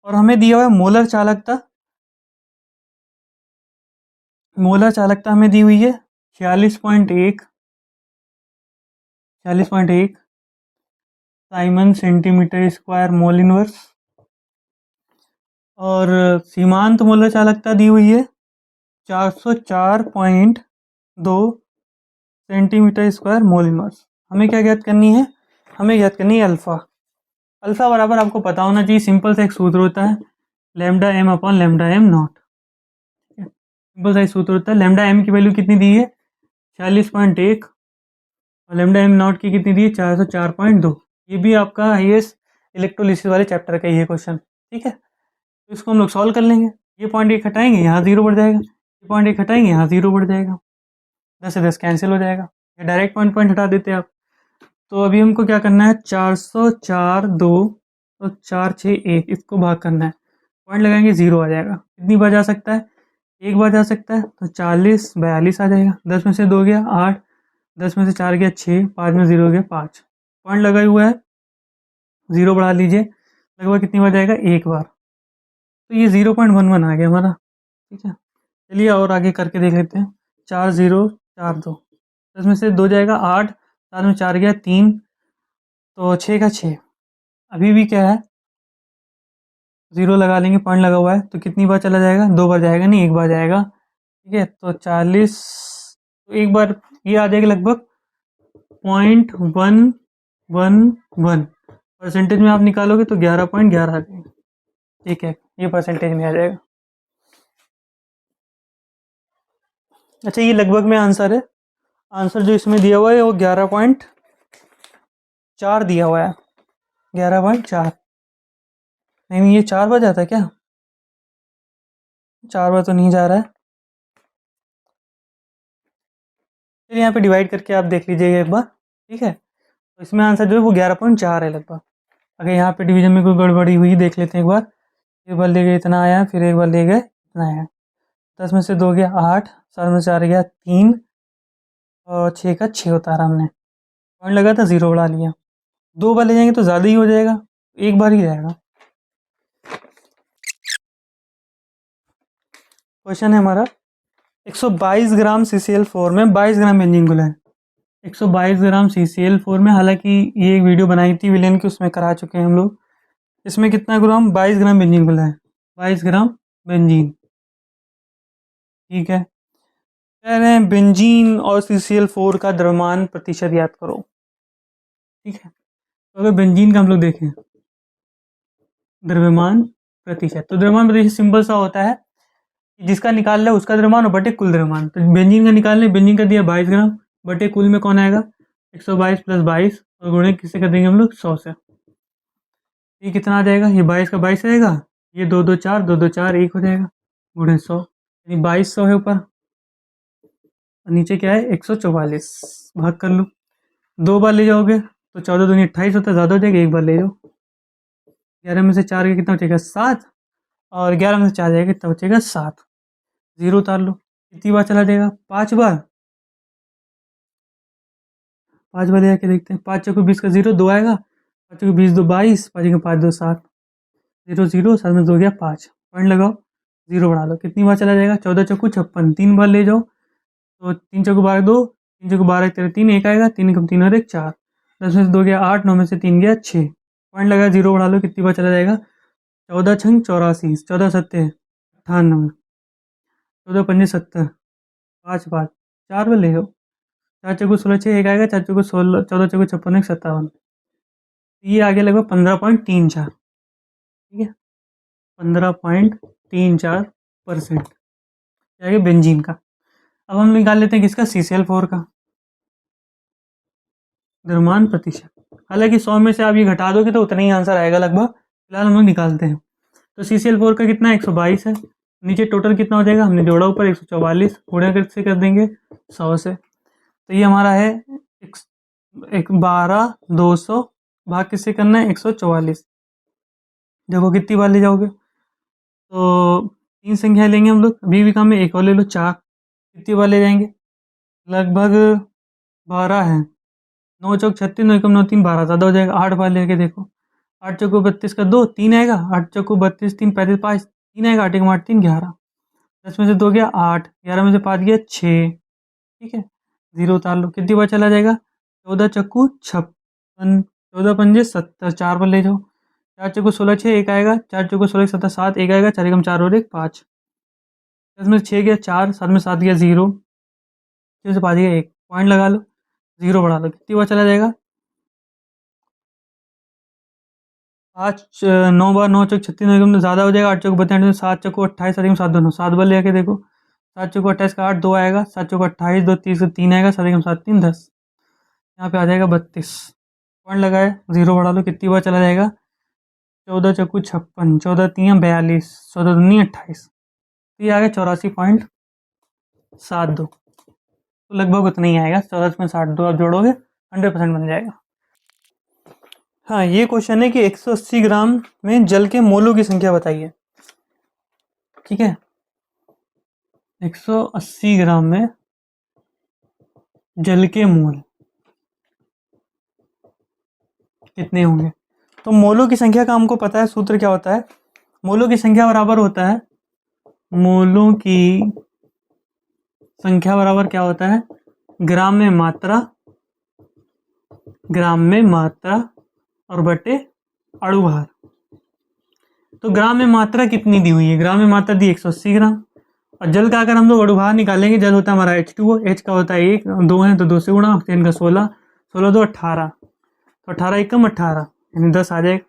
और हमें दिया हुआ है मोलर चालकता, मोलर चालकता हमें दी हुई है 46.1 Simon centimetre square mole inverse, और सीमांत मोलर चालकता दी हुई है 404.2 सेंटीमीटर स्क्वायर मोल इनवर्स। हमें क्या ज्ञात करनी है, हमें ज्ञात करनी है अल्फ़ा। अल्फ़ा बराबर आपको पता होना चाहिए, सिंपल सा एक सूत्र होता है, lambda M upon lambda M naught, simple सा एक सूत्र होता है। लैम्डा एम की वैल्यू कितनी दी है 46.1, और लैम्डा एम नॉट की कितनी दी है 404.2। ये भी आपका हाईएस्ट इलेक्ट्रोलिसिस वाले चैप्टर का ही है क्वेश्चन, ठीक है। तो इसको हम लोग सॉल्व कर लेंगे, ये पॉइंट एक हटाएंगे यहाँ 0 बढ़ जाएगा, ये पॉइंट एक हटाएंगे यहाँ 0 बढ़ जाएगा, 10 से 10 कैंसिल हो जाएगा, या डायरेक्ट पॉइंट पॉइंट हटा देते हैं आप। तो अभी हमको क्या करना है, 404 2 और 4 6 1, इसको भाग करना है, पॉइंट लगाएंगे 0 आ जाएगा। कितनी बार जा सकता है, एक बार जा सकता है, तो 40 42 आ जाएगा। 10 में से 2 गया 8, 10 में से 4 गया 6, 5 में 0 गया 5, पॉइंट लगा हुआ है, 0 बढ़ा लीजिए, लगभग कितनी बार जाएगा, एक बार, तो ये 0.11 आ गया हमारा, ठीक है। चलिए और आगे करके देख लेते हैं, 4 0 4 2, 10 में से 2 जाएगा 8, 7 में 4 गया 3, तो 6 का 6, अभी भी क्या है 0 लगा लेंगे, पॉइंट लगा हुआ है, तो कितनी बार चला जाएगा, 2 बार जाएगा, नहीं एक बार जाएगा, ठीक है। तो 40, तो एक बार ये आ जाएगा लगभग 0.111, परसेंटेज में आप निकालोगे तो 11.11 आ जाएगा, ठीक है, ये परसेंटेज में आ जाएगा। अच्छा, ये लगभग में आंसर है, आंसर जो इसमें दिया हुआ है वो 11.4 दिया हुआ है, 11.4, नहीं ये 4 बार जाता है क्या, 4 बार तो नहीं जा रहा है, फिर यहाँ पे डिवाइड करके आप देख लीजिएगा एक बार, ठीक है। तो इसमें आंसर जो है वो 11.4 है लगभग। अगर यहाँ पे डिवीजन में कोई गड़बड़ी हुई देख लेते हैं एक बार ले गए इतना आया, फिर एक बार ले गए इतना आया, 10 में से 2 गया 8, 7 में से 4 गया 3, और 6 का 6 उतारा हमने, पॉइंट लगा था 0 बढ़ा लिया, 2 बार ले जाएंगे तो ज़्यादा ही हो जाएगा, एक बार ही रहेगा। क्वेश्चन है हमारा 122 ग्राम CCl4 में 22 ग्राम बेंजीन घुला है। 122 ग्राम CCl4 में, हालांकि ये एक वीडियो बनाई थी विलेन की, उसमें करा चुके हैं हम लोग। इसमें कितना ग्राम, 22 ग्राम बेंजीन घुला है, 22 ग्राम बेंजीन। ठीक है, कह रहे हैं बेंजीन और CCl4 का द्रव्यमान प्रतिशत याद करो। ठीक है, तो अगर बेंजीन का हम लोग देखें द्रव्यमान प्रतिशत, तो द्रव्यमान प्रतिशत सिंपल सा होता है, जिसका निकाल रहा है उसका द्रव्यमान और बटे कुल द्रव्यमान। तो बेंजीन का निकाल लें, बेंजीन का दिया 22 ग्राम, बटे कुल में कौन आएगा 122 + 22 और गुणे किससे कर देंगे हम लोग 100 से। ये कितना आ जाएगा, ये 22 का 22 रहेगा, ये 2 2 4 2 2 4 1 हो जाएगा, गुणे 100, यानी 2200 है ऊपर और नीचे क्या है 144। भाग कर लो, 2 बार ले जाओगे तो 14 दूनी 28 होता है, ज़्यादा हो जाएगा, एक बार ले जाओ। 11 में से 4 का कितना बचेगा 7, और 11 में से 4 जाएगा कितना बचेगा 7। 0 उतार लो, कितनी बार चला जाएगा 5 बार। 5 बार ले जाके देखते हैं, 5 चौको 20 का 0 2 आएगा, 5 चौको 20 2 22, 5 5 2 7, 0 0 7 में 2 गया 5, पॉइंट लगाओ, 0 बढ़ा लो, कितनी बार चला जाएगा 14 चौको 56, 3 बार ले जाओ तो 3 चौको 12 2, 3 चौको 12 तेरह 3 1 आएगा, 3 कम 3 और 1 4, 10 में से 2 गया 8, 9 में से 3 गया 6, पॉइंट लगा, 0 बढ़ा लो, कितनी बार चला जाएगा 14 छंग 84, 14 सत्ते 98, 14 पंजे 70, 5 बार 4 बार ले जाओ, 4 चौको 16 6 1 आएगा, 4 चौको 16 14 चौको 56 1 57, ये आगे लगभग 15.34। ठीक है, 15.34% आगे बेंजीन का। अब हम निकाल लेते हैं किसका CCl4 का द्रव्यमान प्रतिशत। हालांकि 100 में से आप ये घटा दोगे तो उतना ही आंसर आएगा लगभग, फिलहाल हम लोग निकालते हैं। तो CCl4 का कितना 122 है, नीचे टोटल कितना हो जाएगा, हमने जोड़ा ऊपर 144, गुणा से कर देंगे 100 से, तो ये हमारा है 12,200 भाग किससे करना है 144। देखो कितनी बार ले जाओगे, तो 3 संख्या लेंगे हम लोग, अभी भी कम है, एक और ले लो 4, कितनी बार ले जाएंगे लगभग 12 है, 9 चौक 36, 9 एकम 9 3 12, ज़्यादा हो जाएगा, 8 बार लेके देखो, 8 चौको 32 का 2 3 आएगा, 8 चौको 32 3 35 5 3 आएगा, 8 एक 8 3 11, 10 में से 2 गया 8, 11 में से 5 गया 6। ठीक है, 0 उतार लो, कितनी बार चला जाएगा 14 चक्कू 56, 14 पंजे 70, 4 पर ले जाओ, 4 चक्कू 16 6 1 आएगा, 4 चक्कू 16 17 7 1 आएगा, 4 एकम 4 और 1 5, 10 में 6 गया 4, 7 में 7 गया 0, 6 से 5 गया 1, पॉइंट लगा लो, 0 बढ़ा लो, कितनी बार चला जाएगा 5 9 बार, 9 चौक 36, 9 एकम ज़्यादा हो जाएगा, 8 चौक 32, 7 चौको 28, 7 एकम 7 दोनों 7 बार ले आके देखो, 7 चौको 28 का 8 2 आएगा, 7 चौको 28 2 30 3 आएगा, 7 एकम 7 3 10, यहाँ पे आ जाएगा 32, पॉइंट लगाए, 0 बढ़ा लो, कितनी बार चला जाएगा 14 चौकू 56, 14 3 42, 14 दूनी 28, तो ये आ गया 84.72, तो लगभग उतना ही आएगा, 14.62 आप जोड़ोगे 100% बन जाएगा। हाँ, ये क्वेश्चन है कि 180 ग्राम में जल के मोलों की संख्या बताइए। ठीक है, 180 ग्राम में जल के मोल कितने होंगे, तो मोलों की संख्या का हमको पता है, सूत्र क्या होता है, मोलों की संख्या बराबर होता है, मोलों की संख्या बराबर क्या होता है, ग्राम में मात्रा, ग्राम में मात्रा और बटे अणुभार। तो ग्राम में मात्रा कितनी दी हुई है, ग्राम में मात्रा दी 180 ग्राम, और जल का अगर हम लोग अणुभार निकालेंगे, जल होता है हमारा H2O, H का होता है 1, 2 है तो 2 से गुणा, 3 का 16, 16 2 18, तो 18 एकम 18, यानी 10 आ जाएगा,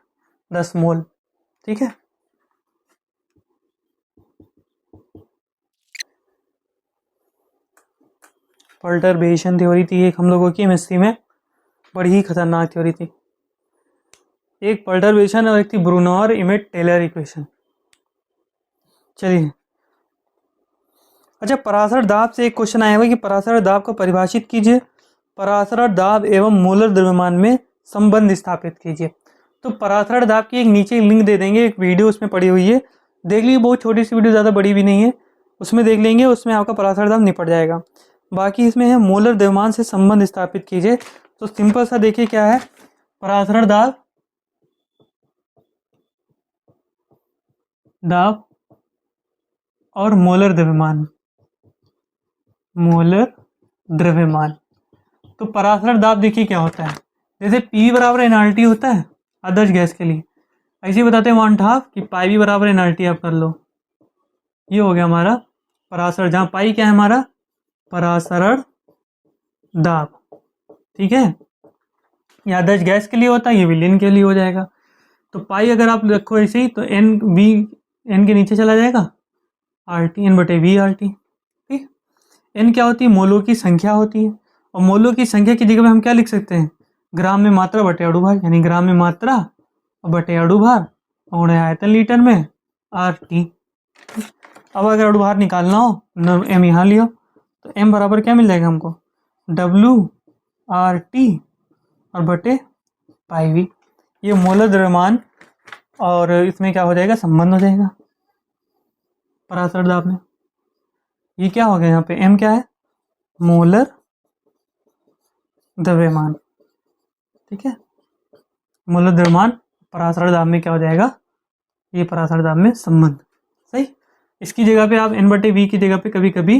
10 मोल। ठीक है, पर्टर्बेशन थ्योरी थी एक हम लोगों की केमिस्ट्री में, बड़ी ही खतरनाक थ्योरी थी। एक पर्टर्बेशन और एक थी ब्रूनौर इमेट टेलर इक्वेशन। चलिए, अच्छा, पराशर दाब से एक क्वेश्चन आया हुआ कि पराशर दाब को परिभाषित कीजिए, पराशर दाब एवं मोलर द्रव्यमान में संबंध स्थापित कीजिए। तो पराशर दाब की एक नीचे लिंक दे देंगे, एक वीडियो उसमें पड़ी हुई है, देख लीजिए, बहुत छोटी सी वीडियो, ज़्यादा बड़ी भी नहीं है, उसमें देख लेंगे, उसमें आपका पराशर दाब निपट जाएगा। बाकी इसमें है मोलर द्रव्यमान से संबंध स्थापित कीजिए, तो सिंपल सा देखिए क्या है, परासरण दाब और मोलर द्रव्यमान। तो परासरण दाब देखिए क्या होता है, जैसे P बराबर एनआरटी होता है आदर्श गैस के लिए, ऐसे ही बताते हैं 1/2 कि पाई भी बराबर एनआरटी आप कर लो। ये हो गया हमारा परासरण, जहाँ पाई क्या है हमारा परासरण दाब। ठीक है, ये आदर्श गैस के लिए होता है, ये विलयन के लिए हो जाएगा। तो पाई अगर आप रखो ऐसे ही तो एन के नीचे चला जाएगा, RT N/V/RT। ठीक, एन क्या होती है, मोलों की संख्या होती है, और मोलों की संख्या की जगह पे हम क्या लिख सकते हैं, ग्राम में मात्रा बटे अणुभार, यानी ग्राम में मात्रा बटे अणुभार और आयतन लीटर में RT। अब अगर अणुभार निकालना हो, M यहाँ लियो, तो M बराबर क्या मिल जाएगा हमको, WRT और बटे पाई V। ये मोलर द्रव्यमान और इसमें क्या हो जाएगा, संबंध हो जाएगा परासरण दाब में। ये क्या हो गया, यहाँ पे M क्या है, मोलर द्रव्यमान। ठीक है, मोलर द्रव्यमान परासरण दाब में क्या हो जाएगा, ये परासरण दाब में संबंध। सही, इसकी जगह पे आप N/V की जगह पे कभी कभी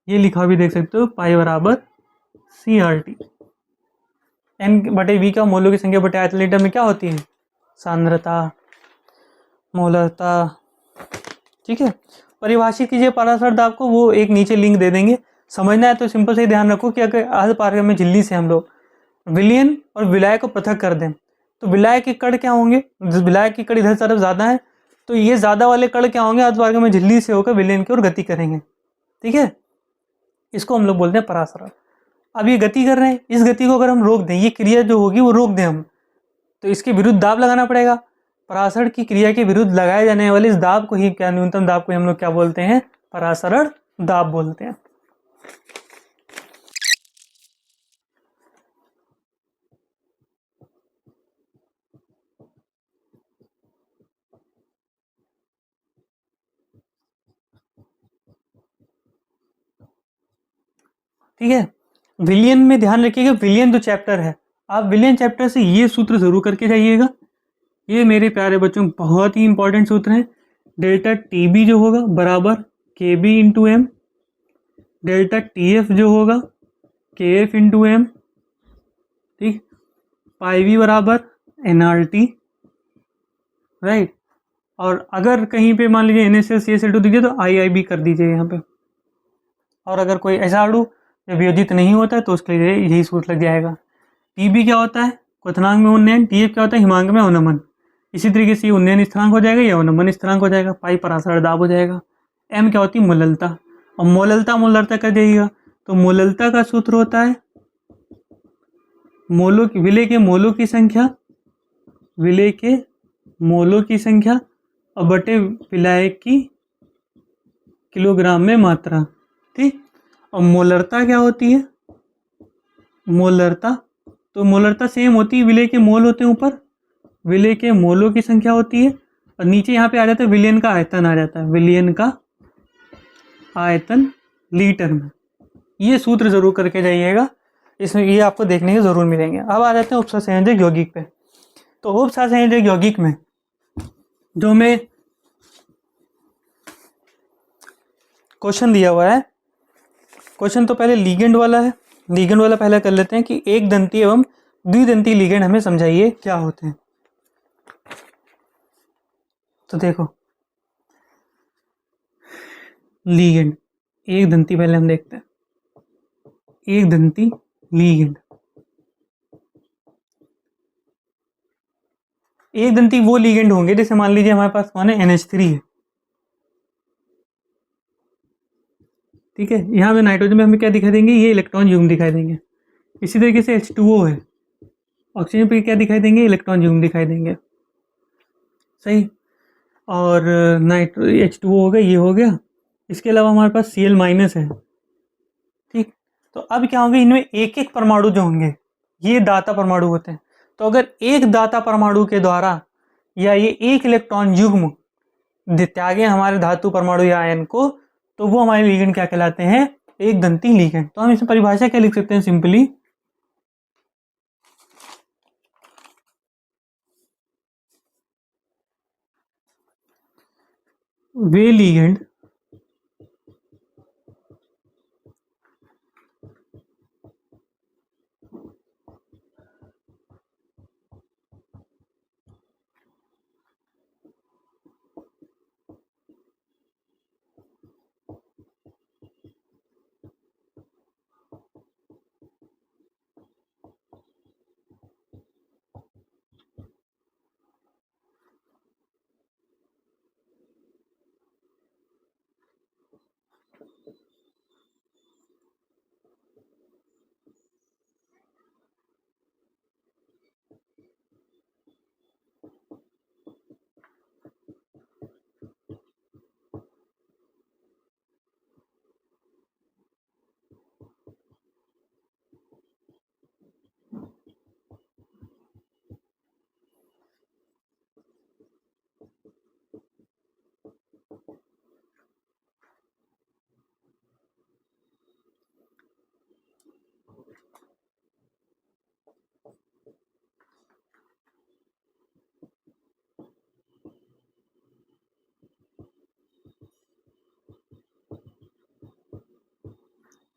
ये लिखा भी देख सकते हो, पाई बराबर CRT। N/V का मोलों की संख्या बटे आयतन लीटर में क्या होती है, सांद्रता, मोलरता। ठीक है, परिभाषित कीजिए परासरण दाब को, वो एक नीचे लिंक दे देंगे। समझना है तो सिंपल से ध्यान रखो कि अगर आज पाठ्यक्रम में झिल्ली से हम लोग विलयन और विलायक को पृथक कर दें तो विलायक के कण क्या होंगे, विलायक की कण इधर तरफ ज्यादा है, तो ये ज्यादा वाले कण क्या होंगे, आज पाठ्यक्रम में झिल्ली से होकर विलयन की ओर गति करेंगे। ठीक है, इसको हम लोग बोलते हैं परासरण। अब ये गति कर रहे हैं, इस गति को अगर हम रोक दें, ये क्रिया जो होगी वो रोक दें हम, तो इसके विरुद्ध दाब लगाना पड़ेगा। परासरण की क्रिया के विरुद्ध लगाए जाने वाले इस दाब को ही, क्या न्यूनतम दाब को हम लोग क्या बोलते हैं, परासरण दाब बोलते हैं। ठीक है, विलियन में ध्यान रखिएगा, विलियन जो चैप्टर है, आप विलियन चैप्टर से ये सूत्र जरूर करके जाइएगा। ये मेरे प्यारे बच्चों बहुत ही इंपॉर्टेंट सूत्र है। डेल्टा TB जो होगा बराबर KB/M, डेल्टा TF जो होगा KF/M। ठीक, पाई V बराबर NRT, राइट। और अगर कहीं पे मान लीजिए NaCl CaCl2 दीजिए तो IIB कर दीजिए यहाँ पे। और अगर कोई ऐसा अणु जब वियोजित नहीं होता है तो उसके लिए यही सूत्र लग जाएगा। TB क्या होता है, क्वथनांक में उन्नयन, TF क्या होता है, हिमांक में अवनमन। इसी तरीके से उन्नयन स्थिरांक हो जाएगा, या अवनमन स्थिरांक हो जाएगा, पाई परासरण दाब हो जाएगा। M क्या होती है, मोललता, और मोललता कर जाइएगा तो मोललता का सूत्र होता है विलेय के मोलों की संख्या और बटे विलायक की किलोग्राम में मात्रा। ठीक, और मोलरता क्या होती है, तो मोलरता सेम होती है, विलेय के मोल होते हैं ऊपर, विलेय के मोलों की संख्या होती है, और नीचे यहाँ पे आ जाता है विलयन का आयतन आ जाता है, विलयन का आयतन लीटर में। ये सूत्र जरूर करके जाइएगा, इसमें ये आपको देखने के जरूर मिलेंगे। अब आ जाते हैं उपसंयोजक यौगिक पे। तो उपसंयोजक यौगिक में जो में क्वेश्चन दिया हुआ है, क्वेश्चन तो पहले लिगेंड वाला है, लिगेंड वाला पहले कर लेते हैं कि एक दंती एवं द्विदंती लिगेंड हमें समझाइए क्या होते हैं। तो देखो लिगेंड, एक दंती पहले हम देखते हैं, एक दंती लिगेंड। एक दंती वो लिगेंड होंगे जैसे मान लीजिए हमारे पास कौन है, NH3 है। ठीक है, यहाँ पे नाइट्रोजन में हमें क्या दिखाई देंगे, ये इलेक्ट्रॉन युग्म दिखाई देंगे। इसी तरीके से H2O है, ऑक्सीजन पे क्या दिखाई देंगे, इलेक्ट्रॉन युग्म दिखाई देंगे। सही, और H2O हो गया, ये हो गया। इसके अलावा हमारे पास Cl- है। ठीक, तो अब क्या होंगे, इनमें एक एक परमाणु जो होंगे ये दाता परमाणु होते हैं। तो अगर एक दाता परमाणु के द्वारा या ये एक इलेक्ट्रॉन युग्म त्यागे हमारे धातु परमाणु या आयन को, तो वो हमारे लिगेंड क्या कहलाते हैं, एक दंती लिगेंड। तो हम इसमें परिभाषा क्या लिख सकते हैं, सिंपली वे लिगेंड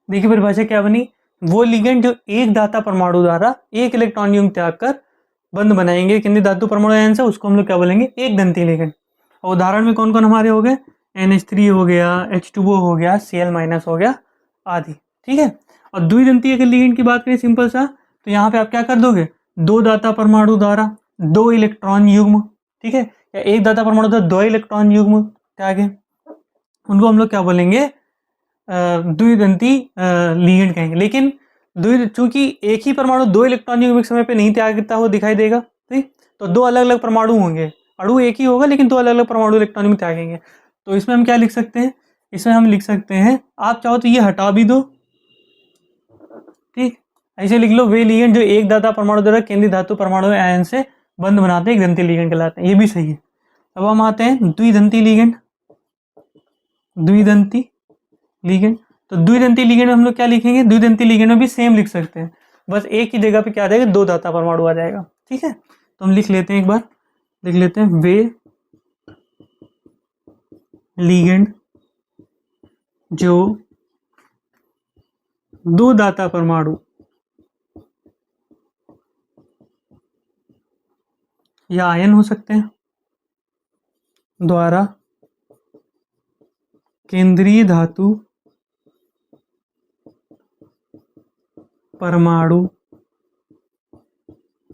देखिए परिभाषा क्या बनी, वो लिगेंड जो एक दाता परमाणु द्वारा एक इलेक्ट्रॉन युग्म त्याग कर बंध बनाएंगे केंद्रीय धातु परमाणु आयन से, उसको हम लोग क्या बोलेंगे, एक दंती लिगेंड। और उदाहरण में कौन कौन हमारे हो गए, NH3 हो गया, H2O हो गया, Cl- हो गया आदि। ठीक है। और द्विदंतीय अगर लिगेंड की बात करें सिंपल सा, तो यहाँ पे आप क्या कर दोगे, दो दाता परमाणु द्वारा दो इलेक्ट्रॉन युग्म, ठीक है, या एक दाता परमाणु द्वारा दो इलेक्ट्रॉन युग्म त्यागे, उनको हम लोग क्या बोलेंगे, द्विदंती लिगेंड कहेंगे। लेकिन चूंकि एक ही परमाणु दो इलेक्ट्रॉन युग्म एक समय पे नहीं त्यागता हुआ दिखाई देगा, ठीक, तो दो अलग अलग परमाणु होंगे, अणु एक ही होगा लेकिन दो अलग अलग परमाणु इलेक्ट्रॉन युग्म त्यागेंगे। तो इसमें हम क्या लिख सकते हैं, इसमें हम लिख सकते हैं, आप चाहो तो ये हटा भी दो, ठीक, ऐसे लिख लो, वे लिगेंड जो एक दाता परमाणु द्वारा केंद्रीय धातु परमाणु आयन से बंध बनाते हैं एक दंती लिगेंड कहलाते हैं, ये भी सही है। अब हम आते हैं द्विदंती लिगेंड, द्विदंती लिगेंड। तो द्विदंती लिगेंड में हम लोग क्या लिखेंगे, द्विदंती लिगेंड में भी सेम लिख सकते हैं, बस एक ही जगह पे क्या आ जाएगा, दो दाता परमाणु आ जाएगा। ठीक है, तो हम लिख लेते हैं, एक बार लिख लेते हैं, वे लिगेंड जो दो दाता परमाणु या आयन हो सकते हैं द्वारा केंद्रीय धातु परमाणु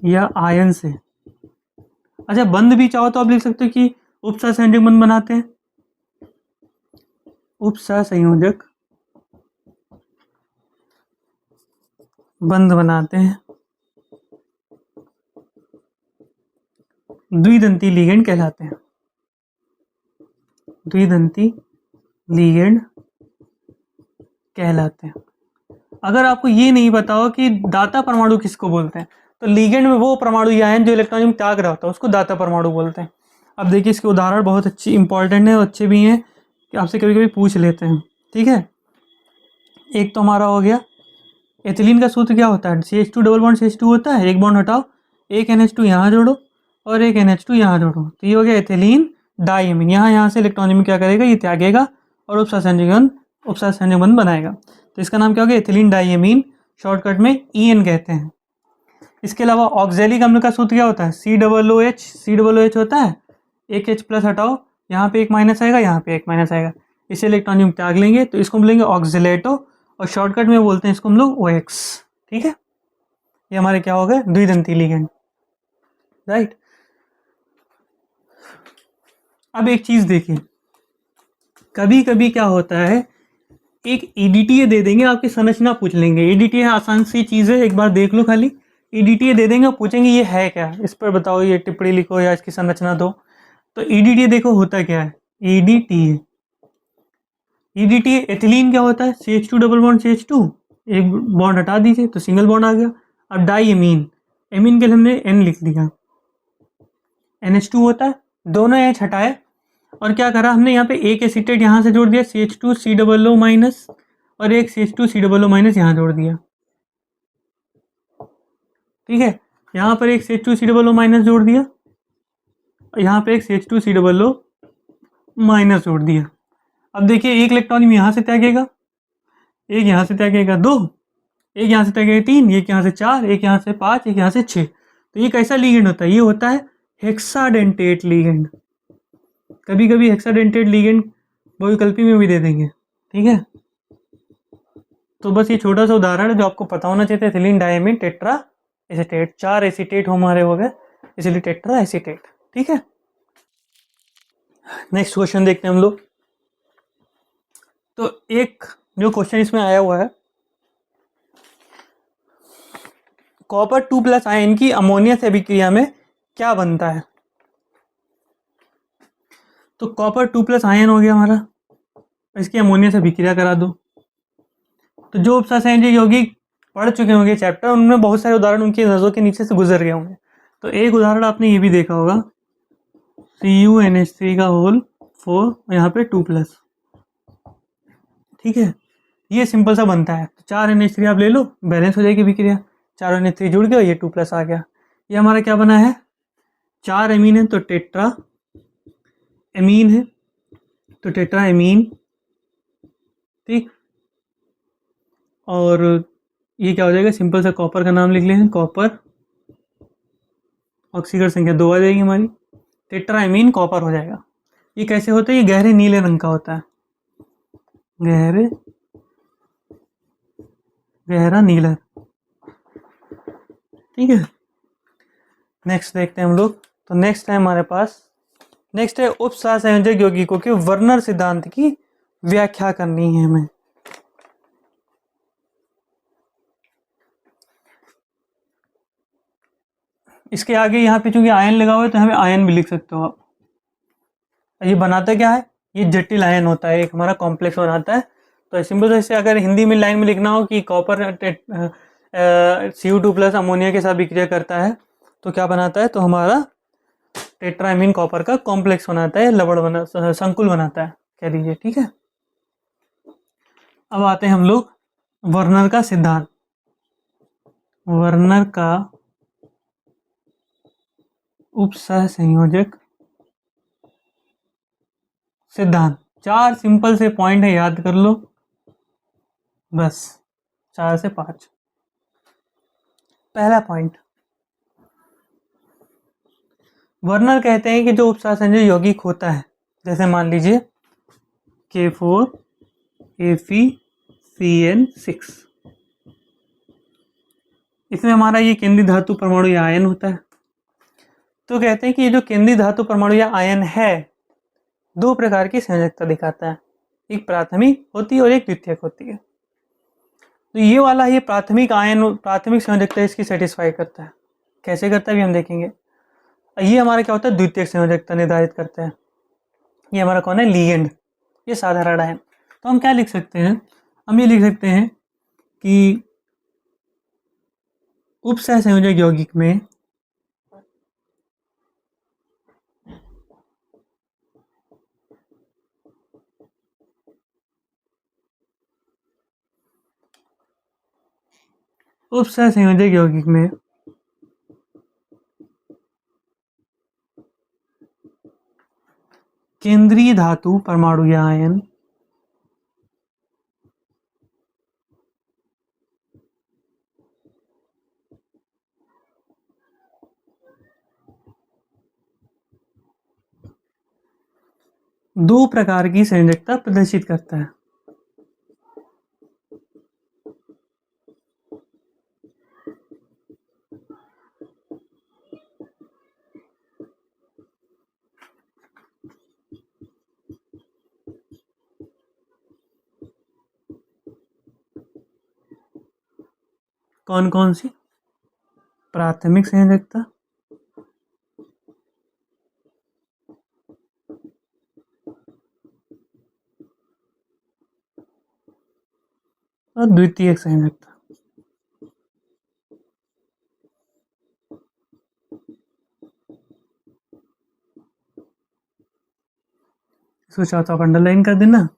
या आयन से, अच्छा बंध भी चाहो तो आप लिख सकते हो कि उपसहसंयोजक बंध बनाते हैं, उपसहसंयोजक बंध बनाते हैं, द्विदंती लिगेंड कहलाते हैं, द्विदंती लिगेंड कहलाते हैं। अगर आपको ये नहीं पता हो कि दाता परमाणु किसको बोलते हैं, तो लिगेंड में वो परमाणु या आयन जो इलेक्ट्रॉन में त्याग रहा होता है उसको दाता परमाणु बोलते हैं। अब देखिए इसके उदाहरण बहुत अच्छी इंपॉर्टेंट है और अच्छे भी हैं कि आपसे कभी कभी पूछ लेते हैं। ठीक है, एक तो हमारा हो गया एथिलीन का सूत्र क्या होता है, CH2 डबल बॉन्ड CH2 होता है, एक बॉन्ड हटाओ, एक NH2 यहाँ जोड़ो और एक NH2 यहाँ जोड़ो, तो ये हो गया एथिलीन डाइमीन। यहाँ से इलेक्ट्रॉन में क्या करेगा, ये त्यागेगा और उपसहसंयोजक बंध बनाएगा, तो इसका नाम क्या हो गया, एथिलीन डाइमीन, शॉर्टकट में EN कहते हैं। इसके अलावा ऑक्जेलिक अम्ल का सूत्र क्या होता है, COOH होता है, एक H प्लस हटाओ, यहाँ पे एक माइनस आएगा, यहाँ पे एक माइनस आएगा, इसे इलेक्ट्रॉन त्याग लेंगे तो इसको हम बोलेंगे ऑक्जिलेटो, और शॉर्टकट में बोलते हैं इसको हम लोग OX। ठीक है, ये हमारे क्या हो गए, द्विदंती लिगेंड, राइट। अब एक चीज देखिए, कभी कभी क्या होता है, एक EDTA दे देंगे, आपकी संरचना पूछ लेंगे, EDTA आसान सी चीज है, एक बार देख लो खाली, EDTA दे देंगे और पूछेंगे ये है क्या, इस पर बताओ, ये टिप्पणी लिखो या इसकी संरचना दो। तो EDTA देखो होता क्या है, EDTA एथिलीन क्या होता है, CH2 डबल बॉन्ड CH2, एक बॉन्ड हटा दीजिए तो सिंगल बॉन्ड आ गया। अब डाइमीन, एमीन के लिए हमने N लिख दिया, NH2 होता है, दोनों H हटाए और क्या करा हमने, यहाँ पे एक एसिटेट यहाँ से जोड़ दिया CH2COO माइनस, और एक CH2COO माइनस यहाँ जोड़ दिया। ठीक है, यहाँ पर एक CH2COO माइनस जोड़ दिया और यहाँ पे एक CH2COO माइनस जोड़ दिया। अब देखिए एक इलेक्ट्रॉन यहाँ से त्यागेगा, एक यहाँ से त्यागेगा 2, एक यहाँ से त्यागेगा 3, एक यहाँ से 4, एक यहाँ से 5, एक यहाँ से 6। तो ये कैसा लीगेंड होता है? ये होता है हेक्साडेंटेट लीगेंड। कभी कभी हेक्साडेंटेट लीगेंड बहुविकल्पी में भी दे देंगे, ठीक है। तो बस ये छोटा सा उदाहरण है जो आपको पता होना चाहिए। Ethylene diamine tetra acetate, 4 acetate हमारे हो गए, इसलिए टेट्रा एसीटेट, ठीक है। नेक्स्ट क्वेश्चन देखते हैं हम लोग। तो एक जो क्वेश्चन इसमें आया हुआ है, कॉपर 2+ आयन की अमोनिया से अभिक्रिया में क्या बनता है? तो कॉपर 2+ आयन हो गया हमारा, इसकी अमोनिया से अभिक्रिया करा दो। तो जो उपसंयोजक यौगिक पढ़ चुके होंगे चैप्टर, उनमें बहुत सारे उदाहरण उनकी नजरों के नीचे से गुजर गए होंगे। तो एक उदाहरण आपने ये भी देखा होगा, CuNH3 का होल 4, यहाँ पे 2+, ठीक है। ये सिंपल सा बनता है। तो 4NH3 आप ले लो, बैलेंस हो जाएगी अभिक्रिया, 4NH3 जुड़ गया, ये 2+ आ गया। ये हमारा क्या बना है? 4 एमीन है तो टेट्रा एमीन है, तो टेट्रा एमीन, ठीक। और ये क्या हो जाएगा? सिंपल सा कॉपर का नाम लिख लेंगे, कॉपर, ऑक्सीकरण संख्या 2 आ जाएगी हमारी, टेट्रा एमीन कॉपर हो जाएगा। ये कैसे होता है? ये गहरे नीले रंग का होता है, गहरा नीला, ठीक है। नेक्स्ट देखते हैं हम लोग। तो नेक्स्ट है हमारे पास, नेक्स्ट है उपसहसंयोजक यौगिकों के वर्नर सिद्धांत की व्याख्या करनी है हमें। इसके आगे यहाँ पे चूंकि आयन लगा हुआ है तो हमें आयन भी लिख सकते हो आप। ये बनाता क्या है? ये जटिल आयन होता है, एक हमारा कॉम्प्लेक्स बनाता है। तो सिंपल से अगर हिंदी में लाइन में लिखना हो कि कॉपर Cu2+ अमोनिया के साथ विक्रिया करता है तो क्या बनाता है? तो हमारा टेट्रामीन कॉपर का कॉम्प्लेक्स बनाता है, लवण बना, संकुल बनाता है कह दीजिए, ठीक है। अब आते हैं हम लोग वर्नर का सिद्धांत। वर्नर का उपसहसंयोजक सिद्धांत, 4 सिंपल से पॉइंट है, याद कर लो बस, 4 से 5। पहला पॉइंट, वर्नर कहते हैं कि जो उपसहसंयोजक यौगिक होता है, जैसे मान लीजिए K4FeCN6, इसमें हमारा ये केंद्रीय धातु परमाणु या आयन होता है। तो कहते हैं कि ये जो केंद्रीय धातु परमाणु या आयन है, 2 प्रकार की संयोजकता दिखाता है, एक प्राथमिक होती है और एक द्वितीयक होती है। तो ये वाला ये प्राथमिक आयन, प्राथमिक संयोजकता इसकी सेटिस्फाई करता है। कैसे करता है भी हम देखेंगे। ये हमारा क्या होता है? द्वितीयक संयोजकता निर्धारित करता है। ये हमारा कौन है? लीगेंड, ये साधारण है। तो हम क्या लिख सकते हैं? हम ये लिख सकते हैं कि उपसहसंयोजक यौगिक में उपसहसंयोजक यौगिक में केंद्रीय धातु परमाणु या आयन दो प्रकार की संयोजकता प्रदर्शित करता है। कौन कौन सी? प्राथमिक संयोजकता, और द्वितीयक संयोजकता। इसको चौथा अंडरलाइन कर देना।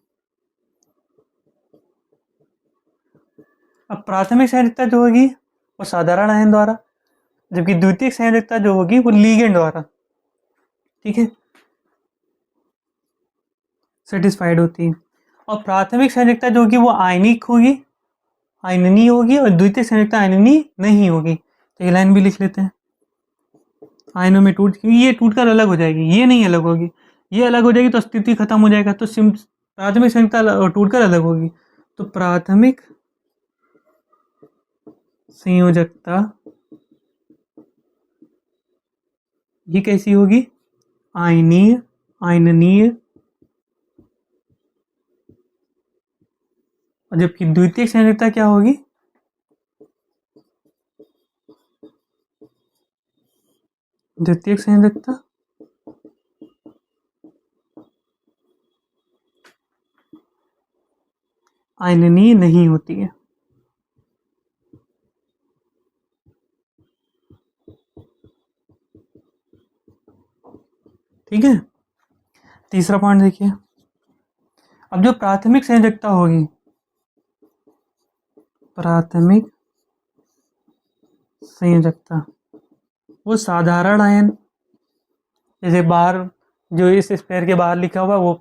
अब प्राथमिक संयोजकता जो होगी वो साधारण आयन द्वारा, जबकि द्वितीयक संयोजकता जो होगी वो लीगेंड द्वारा, ठीक है। सेटिस्फाइड होती है। और प्राथमिक संयोजकता जो होगी वो आयनिक होगी, आयननीय होगी, और द्वितीयक संयोजकता आयननीय नहीं होगी। तो ये लाइन भी लिख लेते हैं, आयनों में ये टूट कर अलग हो जाएगी, ये नहीं अलग होगी, ये अलग हो जाएगी तो अस्तित्व खत्म हो जाएगा। तो प्राथमिक संयोजकता टूट कर अलग होगी। तो प्राथमिक संयोजकता ये कैसी होगी? आयनीय, आयननीय। और जबकि द्वितीयक संयोजकता क्या होगी? द्वितीयक संयोजकता आयननीय नहीं होती है। ठीक है, तीसरा पॉइंट देखिए। अब जो प्राथमिक संयोजकता होगी, प्राथमिक संयोजकता वो साधारण आयन, जैसे बाहर जो इस स्पेयर के बाहर लिखा हुआ वो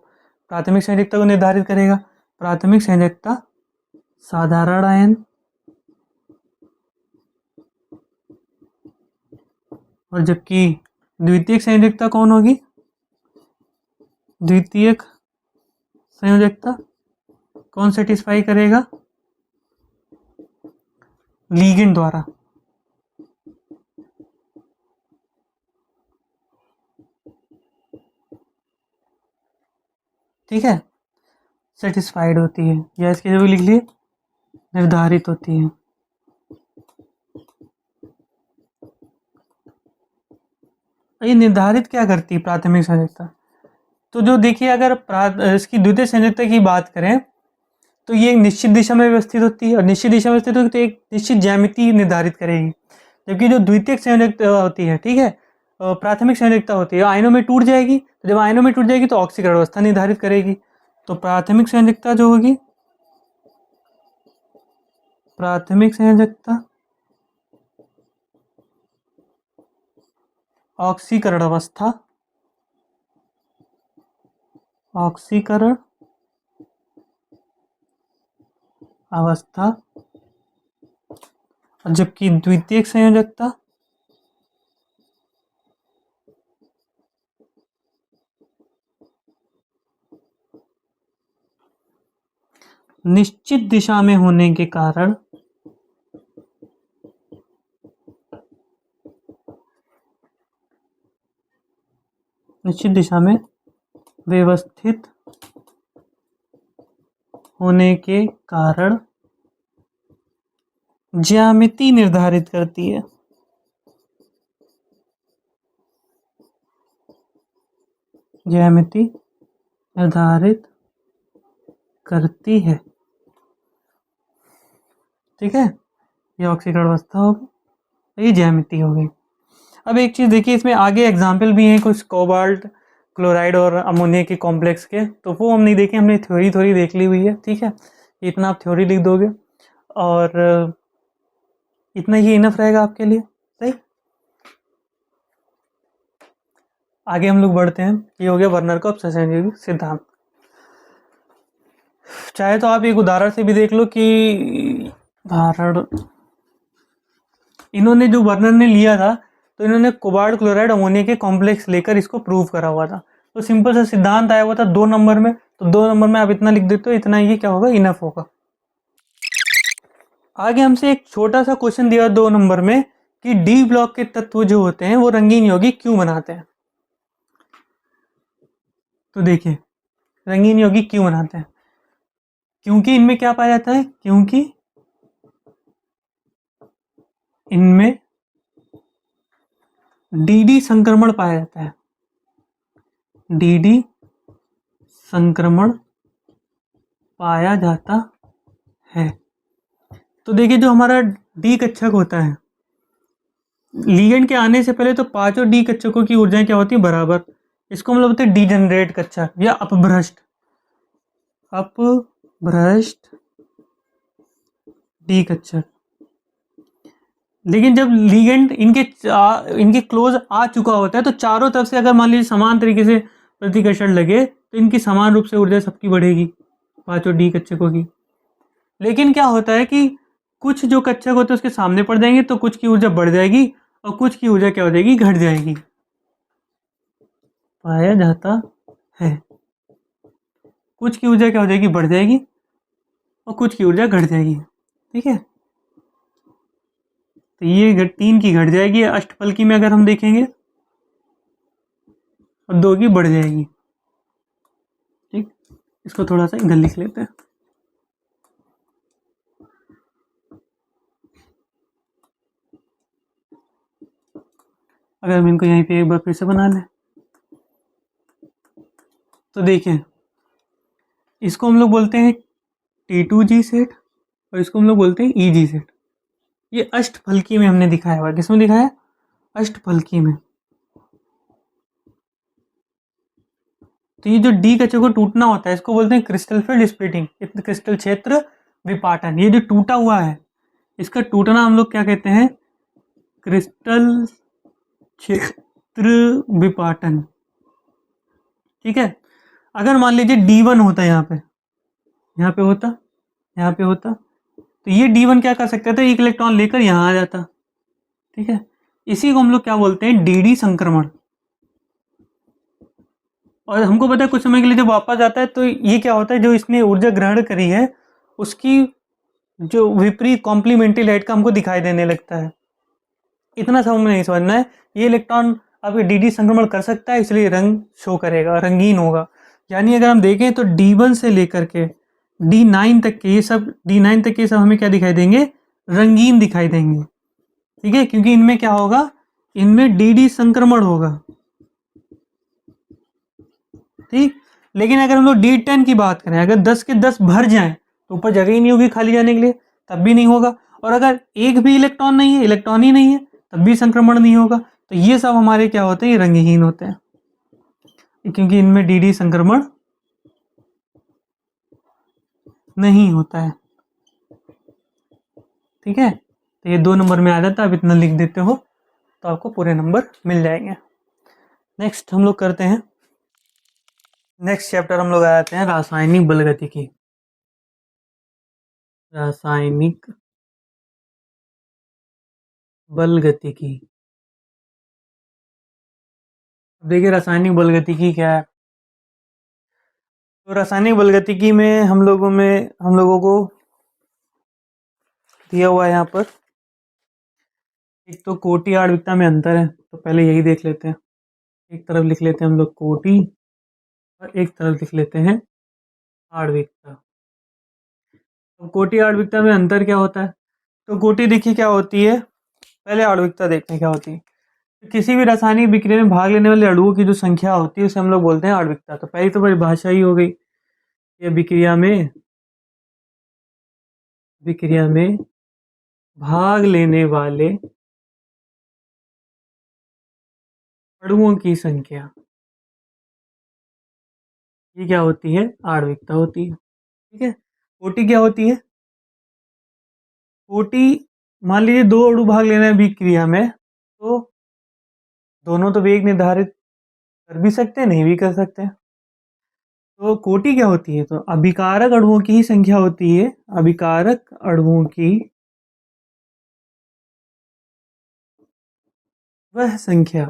प्राथमिक संयोजकता को निर्धारित करेगा। प्राथमिक संयोजकता साधारण आयन, और जबकि द्वितीयक संयोजकता कौन होगी? द्वितीयक संयोजकता कौन सेटिस्फाई करेगा? लीगेंड द्वारा। ठीक है, सेटिस्फाइड होती है, या इसके जो भी लिख लिए निर्धारित होती है। ये निर्धारित क्या करती है प्राथमिक संयोजकता? तो जो देखिए, अगर इसकी द्वितीय संयोजकता की बात करें तो ये एक निश्चित दिशा में व्यवस्थित होती है, और निश्चित दिशा में व्यवस्थित होगी तो एक निश्चित ज्यामिति निर्धारित करेगी। जबकि जो द्वितीयक संयोजकता होती है, ठीक है, प्राथमिक संयोजकता होती है, आयनों में टूट जाएगी। तो जब आयनों में टूट जाएगी तो ऑक्सीकरण अवस्था निर्धारित करेगी। तो प्राथमिक संयोजकता जो होगी, प्राथमिक संयोजकता ऑक्सीकरण अवस्था, ऑक्सीकरण अवस्था। और जबकि द्वितीयक संयोजकता निश्चित दिशा में होने के कारण निश्चित दिशा में व्यवस्थित होने के कारण ज्यामिति निर्धारित करती है। ज्यामिति निर्धारित करती है। ठीक है, ये ऑक्सीकरण अवस्था होगी, ये ज्यामिति हो गई। अब एक चीज देखिए, इसमें आगे एग्जाम्पल भी हैं कुछ कोबाल्ट क्लोराइड और अमोनिया के कॉम्प्लेक्स के, तो वो हम नहीं देखे, हमने थ्योरी थोड़ी देख ली हुई है। ठीक है, इतना आप थ्योरी लिख दोगे और इतना ही इनफ रहेगा आपके लिए। सही, आगे हम लोग बढ़ते हैं। ये हो गया वर्नर का अपसंयोजक सिद्धांत। चाहे तो आप एक उदाहरण से भी देख लो कि उदाहरण इन्होंने जो वर्नर ने लिया था, तो इन्होंने कोबाल्ट क्लोराइड अमोनिया के कॉम्प्लेक्स लेकर इसको प्रूव करा हुआ था। तो सिंपल सा सिद्धांत आया हुआ था 2 नंबर में, तो 2 नंबर में आप इतना लिख देते हो, इतना ये क्या होगा, इनफ होगा। आगे हमसे एक छोटा सा क्वेश्चन दिया 2 नंबर में कि डी ब्लॉक के तत्व जो होते हैं वो रंगीन यौगिक क्यों बनाते हैं। तो देखिए, रंगीन यौगिक क्यों बनाते हैं? क्योंकि इनमें क्या पाया जाता है? क्योंकि इनमें डीडी संक्रमण पाया जाता है। डीडी संक्रमण पाया जाता है। तो देखिए, जो हमारा डी कक्षक होता है, लिगेंड के आने से पहले तो पांचों डी कक्षकों की ऊर्जाएं क्या होती है? बराबर। इसको हम लोग बोलते हैं डीजेनरेट कक्षक या अपभ्रष्ट, अपभ्रष्ट डी कक्षक। लेकिन जब लिगेंड इनके क्लोज आ चुका होता है, तो चारों तरफ से अगर मान लीजिए समान तरीके से प्रतिकर्षण लगे, तो इनकी समान रूप से ऊर्जा सबकी बढ़ेगी, पांचों डी कक्षकों की। लेकिन क्या होता है कि कुछ जो कक्षक होते हैं उसके सामने पड़ जाएंगे तो कुछ की ऊर्जा बढ़ जाएगी और कुछ की ऊर्जा क्या हो जाएगी, घट जाएगी, पाया जाता है। कुछ की ऊर्जा क्या हो जाएगी, बढ़ जाएगी और कुछ की ऊर्जा घट जाएगी। ठीक है, तो ये 3 की घट जाएगी अष्टफलकी में अगर हम देखेंगे, और 2 की बढ़ जाएगी। ठीक, इसको थोड़ा सा इधर लिख लेते हैं। अगर हम इनको यहीं पे एक बार फिर से बना लें तो देखिए, इसको हम लोग बोलते हैं T2G सेट और इसको हम लोग बोलते हैं EG सेट। ये अष्टफलकी में हमने दिखाया हुआ, किसमें दिखाया, अष्टफलकी में। तो ये जो डी कक्षक को टूटना होता है इसको बोलते हैं क्रिस्टल फील्ड स्प्लिटिंग, क्रिस्टल क्षेत्र विपाटन। ये जो टूटा हुआ है इसका टूटना हम लोग क्या कहते हैं, क्रिस्टल क्षेत्र विपाटन। ठीक है, अगर मान लीजिए D1 होता यहाँ पे होता, यहाँ पे होता, तो ये D1 क्या कर सकता था, एक इलेक्ट्रॉन लेकर यहाँ आ जाता। ठीक है, इसी को हम लोग क्या बोलते हैं, DD संक्रमण। और हमको पता है कुछ समय के लिए जब वापस आता है तो ये क्या होता है, जो इसने ऊर्जा ग्रहण करी है उसकी जो विपरीत कॉम्प्लीमेंट्री लाइट का हमको दिखाई देने लगता है। इतना सब हमें नहीं समझना है, ये इलेक्ट्रॉन अब डीडी संक्रमण कर सकता है इसलिए रंग शो करेगा, रंगीन होगा। यानी अगर हम देखें तो D1 से लेकर के D9 तक के ये सब हमें क्या दिखाई देंगे, रंगीन दिखाई देंगे। ठीक है, क्योंकि इनमें क्या होगा, इनमें डीडी संक्रमण होगा। ठीक, लेकिन अगर हम लोग D10 की बात करें, अगर 10 के 10 भर जाएं तो ऊपर जगह ही नहीं होगी खाली जाने के लिए, तब भी नहीं होगा। और अगर एक भी इलेक्ट्रॉन नहीं है, इलेक्ट्रॉन ही नहीं है, तब भी संक्रमण नहीं होगा। तो ये सब हमारे क्या होते हैं, ये रंगहीन होते हैं, क्योंकि इनमें डीडी संक्रमण नहीं होता है। ठीक है, तो ये 2 नंबर में आ जाता है। अब इतना लिख देते हो तो आपको पूरे नंबर मिल जाएंगे। नेक्स्ट हम लोग करते हैं, नेक्स्ट चैप्टर हम लोग आ जाते हैं रासायनिक बलगतिकी। रासायनिक बलगतिकी। देखिए रासायनिक बलगतिकी क्या है। तो रासायनिक बलगतिकी में हम लोगों को दिया हुआ है यहाँ पर, एक तो कोटि आणविकता में अंतर है, तो पहले यही देख लेते हैं। एक तरफ लिख लेते हैं हम लोग कोटि और एक तरफ लिख लेते हैं आणविकता। तो कोटि आणविकता में अंतर क्या होता है, तो कोटि देखिए क्या होती है, पहले आणविकता देखते हैं क्या होती है। तो किसी भी रासायनिक विक्रिया में भाग लेने वाले अणुओं की जो संख्या होती है उसे हम लोग बोलते हैं आणविकता। तो पहली तो परिभाषा ही हो गई, ये विक्रिया में भाग लेने वाले अणुओं की संख्या, ये क्या होती है, आणविकता होती है। ठीक है, कोटि क्या होती है, कोटि मान लीजिए 2 अणु भाग लेना है विक्रिया में, तो दोनों तो वेग निर्धारित कर भी सकते हैं, नहीं भी कर सकते हैं। तो कोटि क्या होती है, तो अभिकारक अणुओं की ही संख्या होती है, अभिकारक अणुओं की वह संख्या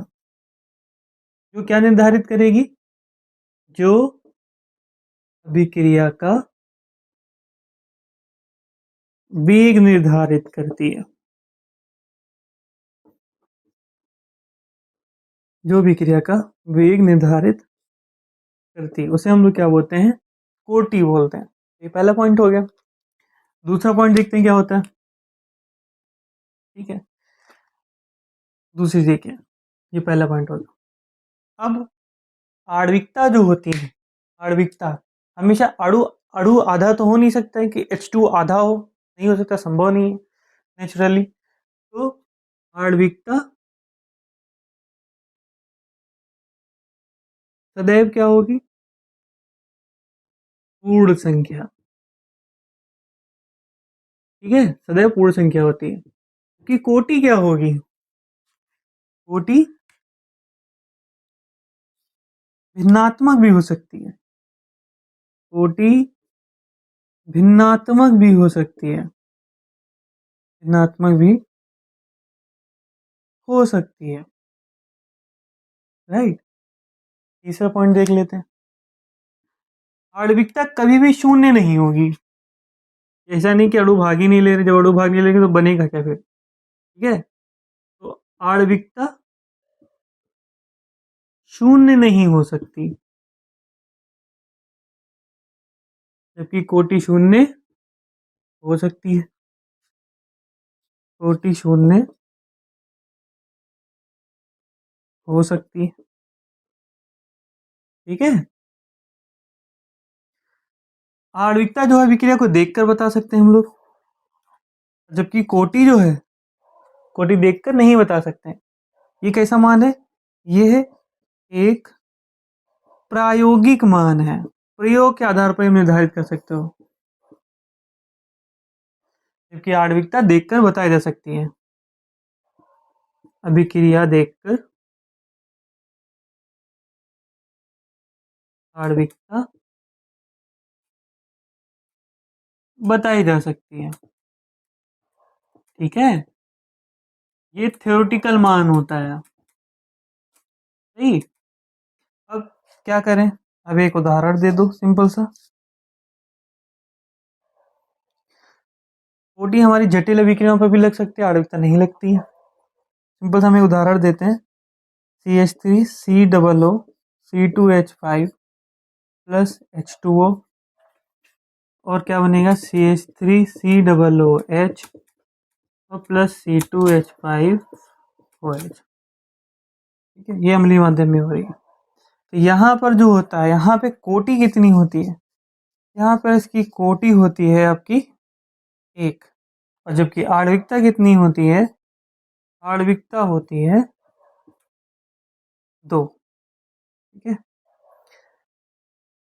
जो क्या निर्धारित करेगी, जो अभिक्रिया का वेग निर्धारित करती है। जो अभिक्रिया का वेग निर्धारित करती है उसे हम लोग क्या बोलते हैं, कोटि बोलते हैं। ये पहला पॉइंट हो गया। दूसरा पॉइंट देखते हैं क्या होता है। ठीक है, दूसरी देखिए, ये पहला पॉइंट हो गया। अब आणविकता जो होती है, आणविकता हमेशा अणु अणु आधा तो हो नहीं सकता है कि H2 आधा हो, नहीं हो सकता, संभव नहीं है नेचुरली। तो आणविकता सदैव क्या होगी, पूर्ण संख्या। ठीक है, सदैव पूर्ण संख्या होती है। कि कोटि क्या होगी, कोटि भिन्नात्मक भी हो सकती है। कोटि भिन्नात्मक भी हो सकती है, भिन्नात्मक भी हो सकती है, राइट। तीसरा पॉइंट देख लेते हैं, आणविकता कभी भी शून्य नहीं होगी। ऐसा नहीं कि अणु भाग ही नहीं ले रहे, जब अणु भाग नहीं लेंगे तो बनेगा क्या फिर, ठीक है। तो आणविकता शून्य नहीं हो सकती, जबकि कोटि शून्य हो सकती है, कोटि शून्य हो सकती है, ठीक है। आणविकता जो है विक्रिया को देखकर बता सकते हैं हम लोग, जबकि कोटि जो है, कोटि देखकर नहीं बता सकते हैं। ये कैसा मान है, ये है एक प्रायोगिक मान है, प्रयोग के आधार पर निर्धारित कर सकते हो, जबकि आणविकता देखकर बताई जा सकती है, अभिक्रिया देखकर आणविकता बताई जा सकती है, ठीक है। ये थ्योरेटिकल मान होता है, सही। अब क्या करें, अब एक उदाहरण दे दो सिंपल सा। कोटि हमारी जटिल अभिक्रियाओं पर भी लग सकती है, आणविकता नहीं लगती है। सिंपल सा हम एक उदाहरण देते हैं, CH3 COO C2H5 plus H2O, और क्या बनेगा CH3COOH और प्लस C2H5OH, ठीक है। ये अम्लीय माध्यम में हो रही है। तो यहाँ पर जो होता है, यहाँ पे कोटि कितनी होती है, यहाँ पर इसकी कोटि होती है आपकी 1, और जबकि आणविकता कितनी होती है, आणविकता होती है 2, ठीक है।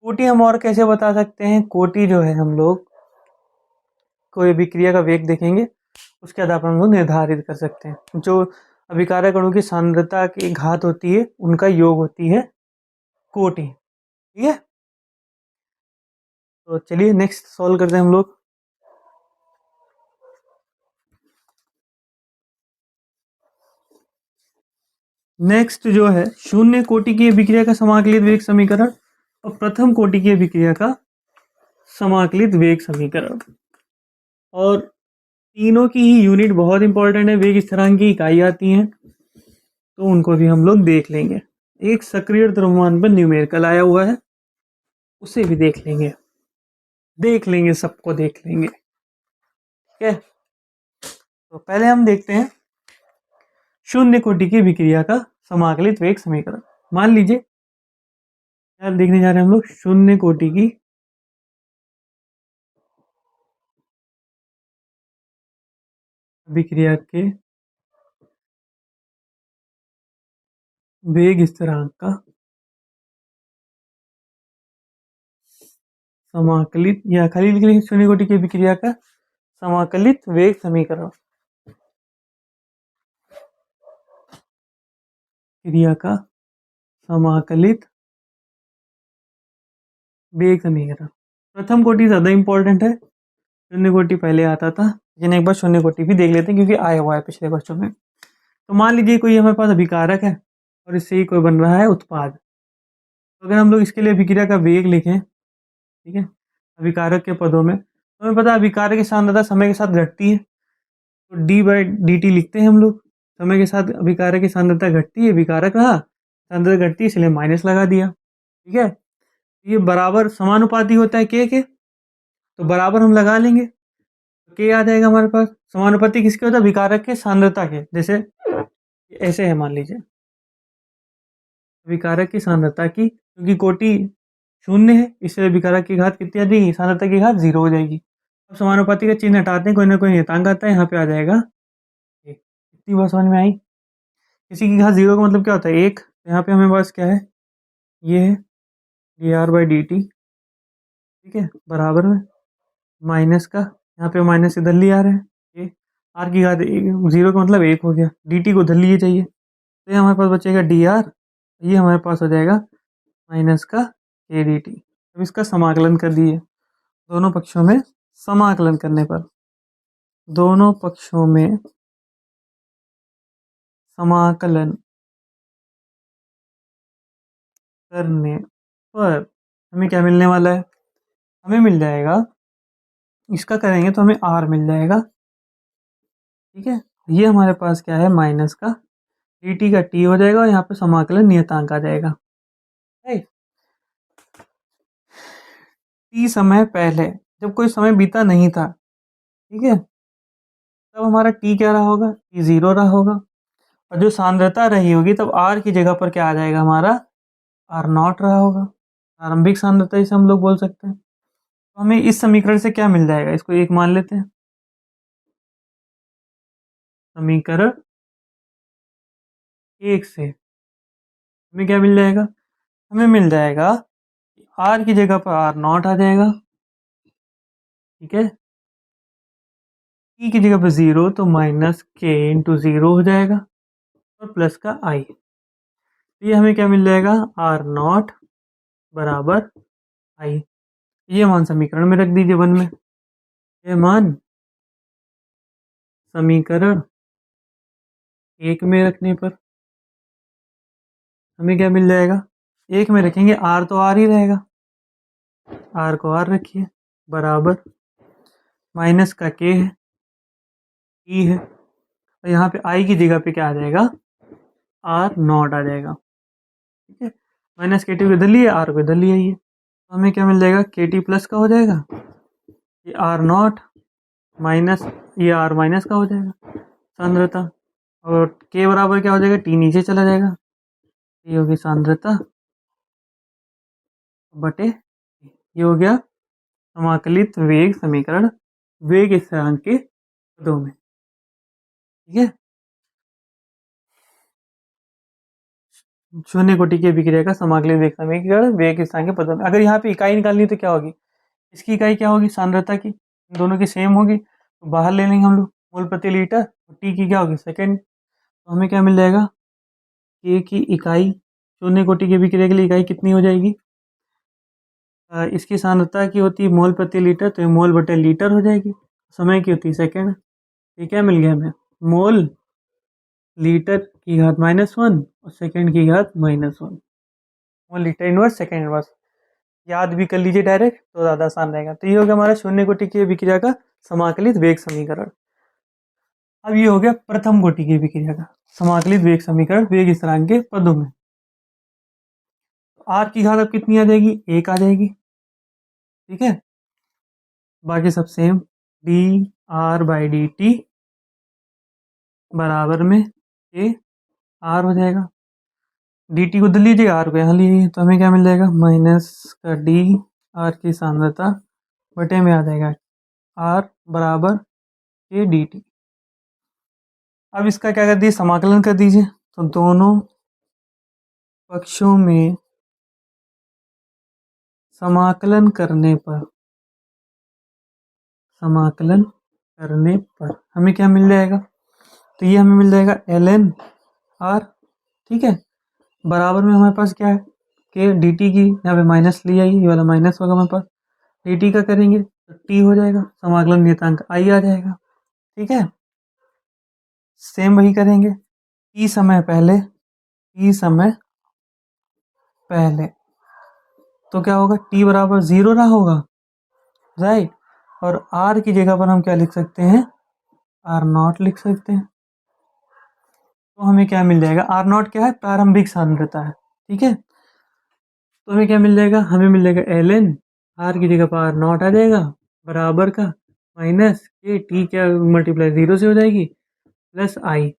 कोटि हम और कैसे बता सकते हैं, कोटि जो है हम लोग कोई अभिक्रिया का वेग देखेंगे, उसके आधार पर हम लोग निर्धारित कर सकते हैं। जो अभिकारक अणु की सांद्रता की घात होती है, उनका योग होती है कोटि, ठीक है। तो चलिए नेक्स्ट सॉल्व करते हैं हम लोग। नेक्स्ट जो है शून्य कोटि की अभिक्रिया का समाकलित वेग समीकरण और प्रथम कोटि की अभिक्रिया का समाकलित वेग समीकरण, और तीनों की ही यूनिट बहुत इंपॉर्टेंट है, वेग स्थिरांक की इकाई आती हैं, तो उनको भी हम लोग देख लेंगे। एक सक्रिय द्रव्यमान पर न्यूमेरिकल आया हुआ है, उसे भी देख लेंगे, सबको देख लेंगे, ठीक है। तो पहले हम देखते हैं शून्य कोटि की अभिक्रिया का समाकलित वेग समीकरण। मान लीजिए क्या देखने जा रहे हैं हम लोग, शून्य कोटि की अभिक्रिया के वेग स्थिरांक का समाकलित, या खाली लिख लेंगे शून्य कोटि की अभिक्रिया का समाकलित वेग समीकरण, क्रिया का समाकलित वेग समीकरण। प्रथम कोटि ज्यादा इंपॉर्टेंट है, शून्य कोटि पहले आता था, लेकिन एक बार शून्य कोटि भी देख लेते हैं क्योंकि आया हुआ है पिछले वर्षों में। तो मान लीजिए कोई हमारे पास अभिकारक है और इससे ही कोई बन रहा है उत्पाद। तो अगर हम लोग इसके लिए अभिक्रिया का वेग लिखें, ठीक है, अभिकारक के पदों में, तो हमें पता है अभिकारक की सांद्रता समय के साथ घटती है, तो d/dt लिखते हैं हम लोग। समय के साथ अभिकारक की सांद्रता घटती है, अभिकारक रहा, सांद्रता घटती है, इसलिए माइनस लगा दिया, ठीक है। ये बराबर समानुपाती होता है के, तो बराबर हम लगा लेंगे, के आ जाएगा हमारे पास। समानुपाती किसके होता है, अभिकारक के सांद्रता के, जैसे ऐसे है मान लीजिए, अभिकारक की सांद्रता की, क्योंकि कोटि शून्य है इसलिए अभिकारक की घात कितनी आ जाएगी, सांद्रता की घात 0 हो जाएगी। अब समानुपाती का चिन्ह हटाते हैं, कोई ना कोई नियतांक आता है, यहाँ पे आ जाएगा एक। इतनी बात समझ में आई। किसी की घात 0 का मतलब क्या होता है, 1। यहाँ पे हमें पास क्या है, ये है dr/dt, ठीक है, बराबर में माइनस का, यहाँ पे माइनस इधर ले आ रहे हैं, ये आर की घात 0 का मतलब 1 हो गया, dt को उधर लिए चाहिए, तो ये हमारे पास बचेगा dr, ये हमारे पास हो जाएगा माइनस का k dt। अब इसका समाकलन कर दिए, दोनों पक्षों में समाकलन करने पर, दोनों पक्षों में समाकलन करने पर हमें क्या मिलने वाला है? हमें मिल जाएगा, इसका करेंगे तो हमें आर मिल जाएगा। ठीक है, ये हमारे पास क्या है, माइनस का डी टी का टी हो जाएगा और यहाँ पे समाकलन नियतांक आ जाएगा। राइट, टी समय पहले, जब कोई समय बीता नहीं था, ठीक है, तब हमारा टी क्या रहा होगा, टी जीरो रहा होगा। और जो सांद्रता रही होगी तब आर की जगह पर क्या आ जाएगा हमारा, आर नॉट रहा होगा, प्रारंभिक सांद्रता इसे हम लोग बोल सकते हैं। तो हमें इस समीकरण से क्या मिल जाएगा, इसको एक मान लेते हैं, समीकरण एक से हमें क्या मिल जाएगा, हमें मिल जाएगा आर की जगह पर आर नॉट आ जाएगा। ठीक है, टी की जगह पर जीरो तो माइनस के इंटू जीरो हो जाएगा और प्लस का आई। ये हमें क्या मिल जाएगा, आर नॉट बराबर आई। ये मान समीकरण में रख दीजिए वन में, ये मान समीकरण एक में रखने पर हमें क्या मिल जाएगा, एक में रखेंगे आर तो आर ही रहेगा, आर को आर रखिए, बराबर माइनस का के है, ई है, और यहाँ पे आई की जगह पे क्या आ जाएगा, आर नॉट आ जाएगा। ठीक है, माइनस के टी को इधर लिए, आर को इधर लिए, ये तो हमें क्या मिल जाएगा, के टी प्लस का हो जाएगा, ये आर नॉट माइनस, ये आर माइनस का हो जाएगा सांद्रता, और के बराबर क्या हो जाएगा, टी नीचे चला जाएगा, ये होगी सांद्रता बटे, ये हो गया समाकलित वेग समीकरण वेग स्थिरांक के पदों में। ठीक है, शून्य कोटि की अभिक्रिया का समाकलित वेग समीकरण वेग स्थिरांक के पदों में। अगर यहाँ पे इकाई निकालनी तो क्या होगी, इसकी इकाई क्या होगी, सांद्रता की, दोनों की सेम होगी तो बाहर ले लेंगे हम लोग मोल प्रति लीटर, टी की क्या होगी सेकेंड, तो हमें क्या मिल जाएगा, के की इकाई, शून्य कोटि की अभिक्रिया के लिए इकाई कितनी हो जाएगी, इसकी सांद्रता की होती है मोल प्रति लीटर तो ये मोल बटे लीटर हो जाएगी, समय की होती है सेकेंड, ये क्या मिल गया हमें, मोल लीटर की घात -1 और सेकेंड की घात -1, mole litre inverse second inverse, याद भी कर लीजिए डायरेक्ट तो ज़्यादा आसान रहेगा। तो ये हो गया हमारा शून्य कोटि की अभिक्रिया का समाकलित वेग समीकरण। अब ये हो गया प्रथम कोटि की अभिक्रिया का समाकलित वेग समीकरण वेग स्थिरांक के पदों में। आर की घात अब कितनी आ जाएगी, एक आ जाएगी। ठीक है, बाकी सब same, D R by D T बराबर में ए आर हो जाएगा, डी टी को इधर लीजिएगा, आर को यहाँ लीजिए, तो हमें क्या मिल जाएगा, माइनस का डी आर की सांद्रता बटे में आ जाएगा आर बराबर के डी टी। अब इसका क्या कर दीजिए, समाकलन कर दीजिए, तो दोनों पक्षों में समाकलन करने पर, समाकलन करने पर हमें क्या मिल जाएगा, तो ये हमें मिल जाएगा एल एन आर। ठीक है, बराबर में हमारे पास क्या है, के डी टी की यहाँ पे माइनस लिया, ये वाला माइनस होगा हमारे पास, डी टी का करेंगे तो टी हो जाएगा, समाकलन नियतांक आई आ जाएगा। ठीक है, सेम वही करेंगे, टी समय पहले, टी समय पहले तो क्या होगा, टी बराबर जीरो रहा होगा, राइट, और आर की जगह पर हम क्या लिख सकते हैं, आर नॉट लिख सकते हैं। तो हमें क्या मिल जाएगा, आर नॉट क्या है, प्रारंभिक सांद्रता है। ठीक है, तो हमें क्या मिल जाएगा, हमें मिल जाएगा एल एन, आर की जगह पर आर नॉट आ जाएगा, बराबर का माइनस के टी क्या मल्टीप्लाई जीरो से हो जाएगी प्लस आई,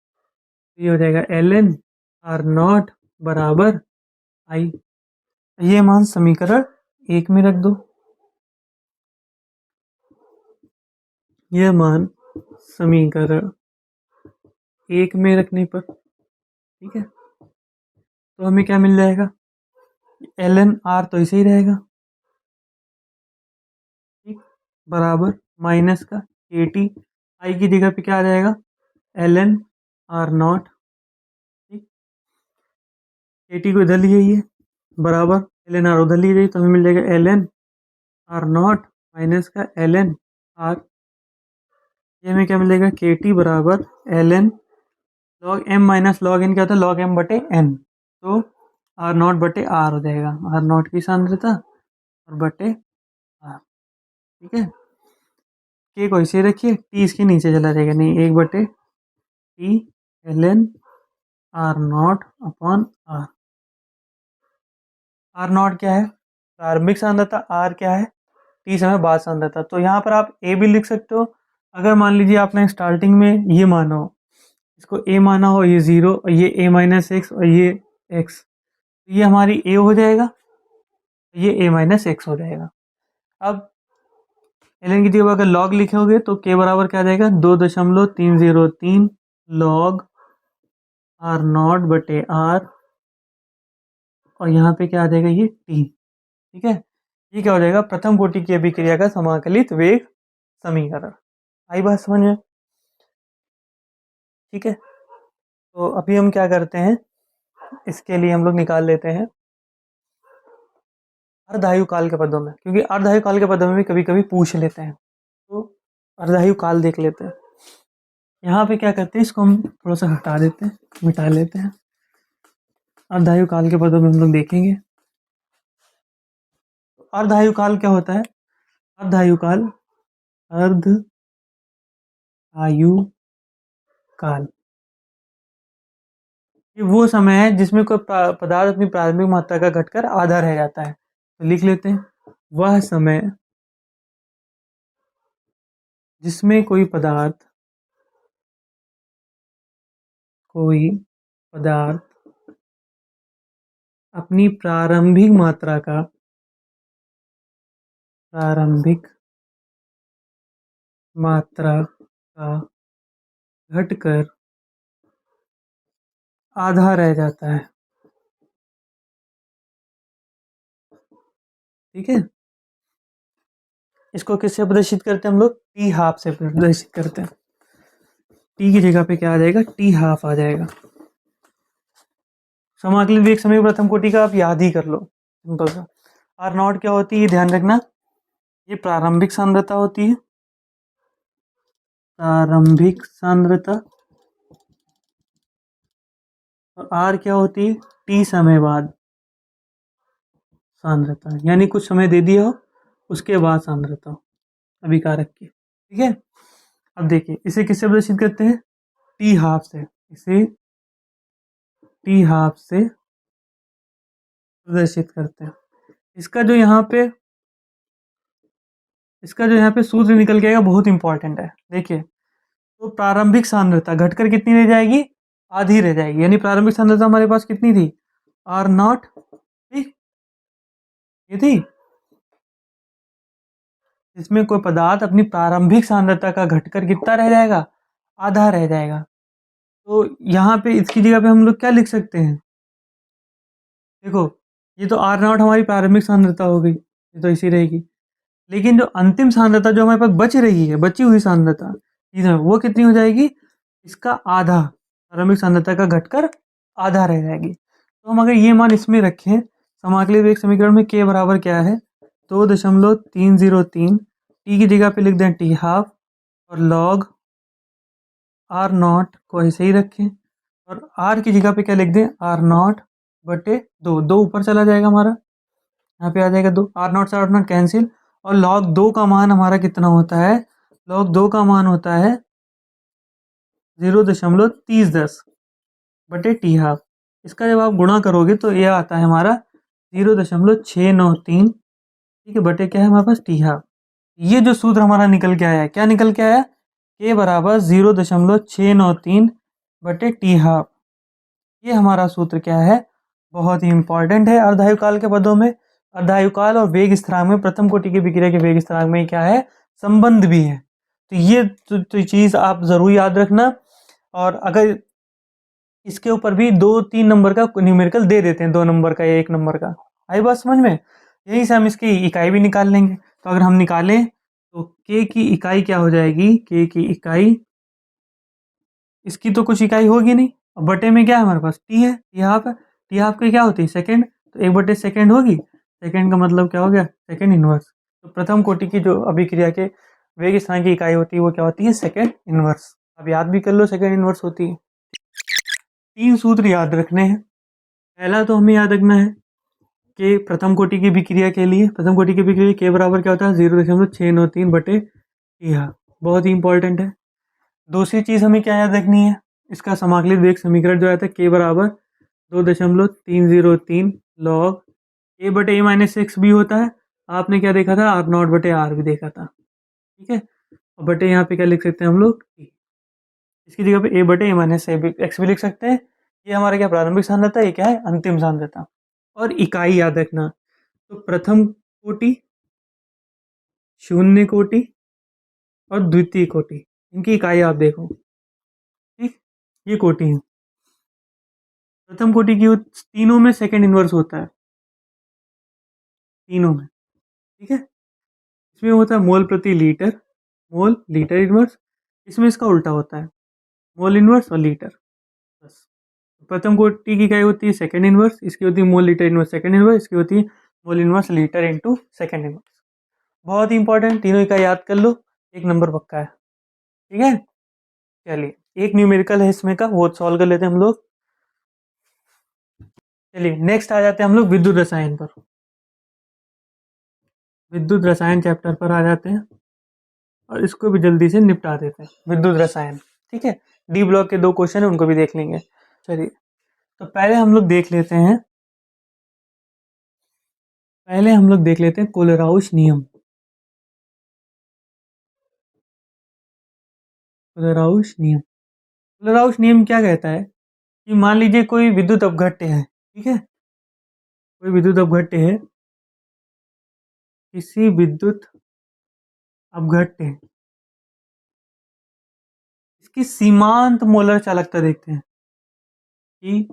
ये हो जाएगा एल एन आर नॉट बराबर आई। ये मान समीकरण एक में रख दो, यह मान समीकरण एक में रखने पर, ठीक है, तो हमें क्या मिल जाएगा, एल एन आर तो ऐसे ही रहेगा, ठीक, बराबर माइनस का के टी, आई की जगह पे क्या आ जाएगा, एल एन आर नॉट, ठीक, के टी को इधर लिए, बराबर ln r उधर ली जाए तो हमें मिल जाएगा ln r नॉट माइनस का ln r, ये हमें क्या मिलेगा kt बराबर ln log m minus log n क्या होता है log m बटे n, तो r नॉट बटे r हो जाएगा, r नॉट की सांद्रता और बटे r, ठीक है। k को इसे रखिए, t इसके नीचे चला जाएगा, नहीं 1 बटे t ln r not upon r। r not क्या है प्रारंभिक सांद्रता, r क्या है t समय बाद सांद्रता। तो यहाँ पर आप a भी लिख सकते हो, अगर मान लीजिए आपने स्टार्टिंग में ये माना हो, इसको a माना हो, ये 0 और ये a माइनस एक्स और ये x, तो ये हमारी a हो जाएगा, ये a माइनस एक्स हो जाएगा। अब ln की जगह अगर log लिखोगे तो k बराबर क्या आ जाएगा 2.303 log r नॉट बटे r, और यहाँ पे क्या आ जाएगा ये t, ठीक है। ये क्या हो जाएगा प्रथम कोटि की अभिक्रिया का समाकलित वेग समीकरण। आई बात समझ में, ठीक है। तो अभी हम क्या करते हैं, इसके लिए हम लोग निकाल लेते हैं अर्धायु काल के पदों में, क्योंकि अर्धायु काल के पदों में भी कभी कभी पूछ लेते हैं, तो अर्धायु काल देख लेते हैं। यहाँ पे क्या करते हैं, इसको हम थोड़ा सा हटा देते हैं, मिटा लेते हैं। अर्धायु काल के पदों में हम लोग देखेंगे अर्धायु काल क्या होता है। अर्धायु काल, अर्ध आयु काल, ये वो समय है जिसमें कोई पदार्थ अपनी प्रारंभिक मात्रा का घटकर आधा रह जाता है। तो लिख लेते हैं, वह समय जिसमें कोई पदार्थ अपनी प्रारंभिक मात्रा का घटकर आधा रह जाता है, ठीक है। इसको किससे प्रदर्शित करते हैं हम लोग, टी हाफ से प्रदर्शित करते हैं। टी की जगह पे क्या आ जाएगा, टी हाफ आ जाएगा। समाकलन वेग समय प्रथम कोटि का आप याद ही कर लो, सिंपल सा। आर नॉट क्या होती है ध्यान रखना, ये प्रारंभिक सांद्रता होती है, प्रारंभिक सांद्रता, और आर क्या होती है टी समय बाद सांद्रता, यानी कुछ समय दे दिया हो उसके बाद सांद्रता हो अभिकारक की, ठीक है। अब देखिए इसे किससे प्रदर्शित करते हैं, टी हाफ से, इसे टी हाफ से प्रदर्शित करते हैं। इसका जो यहाँ पे सूत्र निकल के आएगा बहुत इंपॉर्टेंट है, देखिए। तो प्रारंभिक सांद्रता घटकर कितनी रह जाएगी, आधी रह जाएगी, यानी प्रारंभिक सांद्रता हमारे पास कितनी थी, आर नॉट, ठीक ये थी। इसमें कोई पदार्थ अपनी प्रारंभिक सांद्रता का घटकर कितना रह जाएगा, आधा रह जाएगा। तो यहाँ पे इसकी जगह पे हम लोग क्या लिख सकते हैं, देखो ये तो आर नॉट हमारी प्रारंभिक सांद्रता हो गई, ये तो इसी रहेगी, लेकिन जो अंतिम सांद्रता जो हमारे पास बच रही है, बची हुई सांद्रता वो कितनी हो जाएगी, इसका आधा, प्रारंभिक सांद्रता का घटकर आधा रह जाएगी। तो हम अगर ये मान इसमें रखें, समाकलित वेग समीकरण में k बराबर क्या है 2.303, टी की जगह पे लिख दें टी हाफ, और लॉग आर नॉट को ऐसे ही रखें, और आर की जगह पे क्या लिख दें, आर नॉट बटे 2 ऊपर चला जाएगा हमारा, यहाँ पे आ जाएगा 2, आर नॉट से आर नॉट कैंसिल, और लॉग 2 का मान हमारा कितना होता है, लॉग 2 का मान होता है 0.3010 बटे टी हाफ। इसका जब आप गुणा करोगे तो यह आता है हमारा 0.693, ठीक है, बटे क्या है हमारे पास टी हाफ। ये जो सूत्र हमारा निकल के आया है, क्या निकल के आया, के बराबर 0.693 बटे टी हाफ। ये हमारा सूत्र क्या है, बहुत ही इंपॉर्टेंट है अर्धायु काल के पदों में। अर्धायु काल और वेग स्थिरांक में प्रथम कोटि की विक्रिया के वेग स्थिरांक में क्या है, संबंध भी है। तो ये तो चीज आप जरूर याद रखना, और अगर इसके ऊपर भी 2-3 नंबर का न्यूमेरिकल दे देते हैं, 2 नंबर का या 1 नंबर का, आई बात समझ में। यहीं से हम इसकी इकाई भी निकाल लेंगे। तो अगर हम निकालें तो के की इकाई क्या हो जाएगी, के की इकाई, इसकी तो कुछ इकाई होगी नहीं, अब बटे में क्या है हमारे पास टी है, टी हाफ है, टी हाफ की क्या होती है सेकंड, तो 1/2 सेकंड होगी, सेकंड का मतलब क्या हो गया, सेकंड इनवर्स। तो प्रथम कोटि की जो अभिक्रिया के वेग स्थान की इकाई होती है वो क्या होती है, सेकंड इनवर्स। अब याद भी कर लो सेकंड इनवर्स होती है। 3 सूत्र याद रखने हैं। पहला तो हमें याद रखना है कि प्रथम कोटि की अभिक्रिया के लिए, प्रथम कोटि की अभिक्रिया के बराबर क्या होता है, 0.693 बटे यह, बहुत ही इंपॉर्टेंट है। दूसरी चीज हमें क्या याद रखनी है, इसका समाकलित वेग समीकरण जो आता है के बराबर 2.303 लॉग ए बटे ए माइनस एक्स भी होता है। आपने क्या देखा था, आर नॉट बटे आर भी देखा था, ठीक है। और बटे यहाँ पे क्या लिख सकते हैं हम लोग, इसकी जगह पे ए बटे ए माइनस एक्स भी लिख सकते हैं। ये हमारा क्या प्रारंभिक सांद्रता है, ये क्या है अंतिम सांद्रता। और इकाई याद रखना, तो प्रथम कोटि, शून्य कोटि और द्वितीय कोटि, इनकी इकाई आप देखो, ठीक। ये कोटि है। प्रथम कोटि की तीनों में सेकंड इनवर्स होता है, तीनों में, ठीक है। इसमें होता है मोल प्रति लीटर, मोल लीटर इनवर्स। इसमें इसका उल्टा होता है, मोल इनवर्स और लीटर, बस। प्रथम कोटि की क्या होती है, सेकंड इनवर्स। इसकी होती है mole litre inverse second inverse. इसकी होती है mole inverse litre into second inverse. बहुत ही इंपॉर्टेंट, तीनों का याद कर लो, एक नंबर पक्का है, ठीक है। चलिए एक न्यूमेरिकल है इसमें का, वो सॉल्व कर लेते हैं हम लोग। चलिए नेक्स्ट आ जाते हैं हम लोग विद्युत रसायन पर। विद्युत रसायन चैप्टर पर आ जाते हैं और इसको भी जल्दी से निपटा देते हैं, विद्युत रसायन, ठीक है। डी ब्लॉक के 2 क्वेश्चन है, उनको भी देख लेंगे। चलिए तो पहले हम लोग देख लेते हैं कोलेराउश नियम। कोलेराउश नियम, कोलेराउश नियम क्या कहता है कि मान लीजिए कोई विद्युत अपघट्य है, ठीक है। कोई विद्युत अपघट्य है, किसी विद्युत अपघट्य, इसकी सीमांत मोलर चालकता देखते हैं कि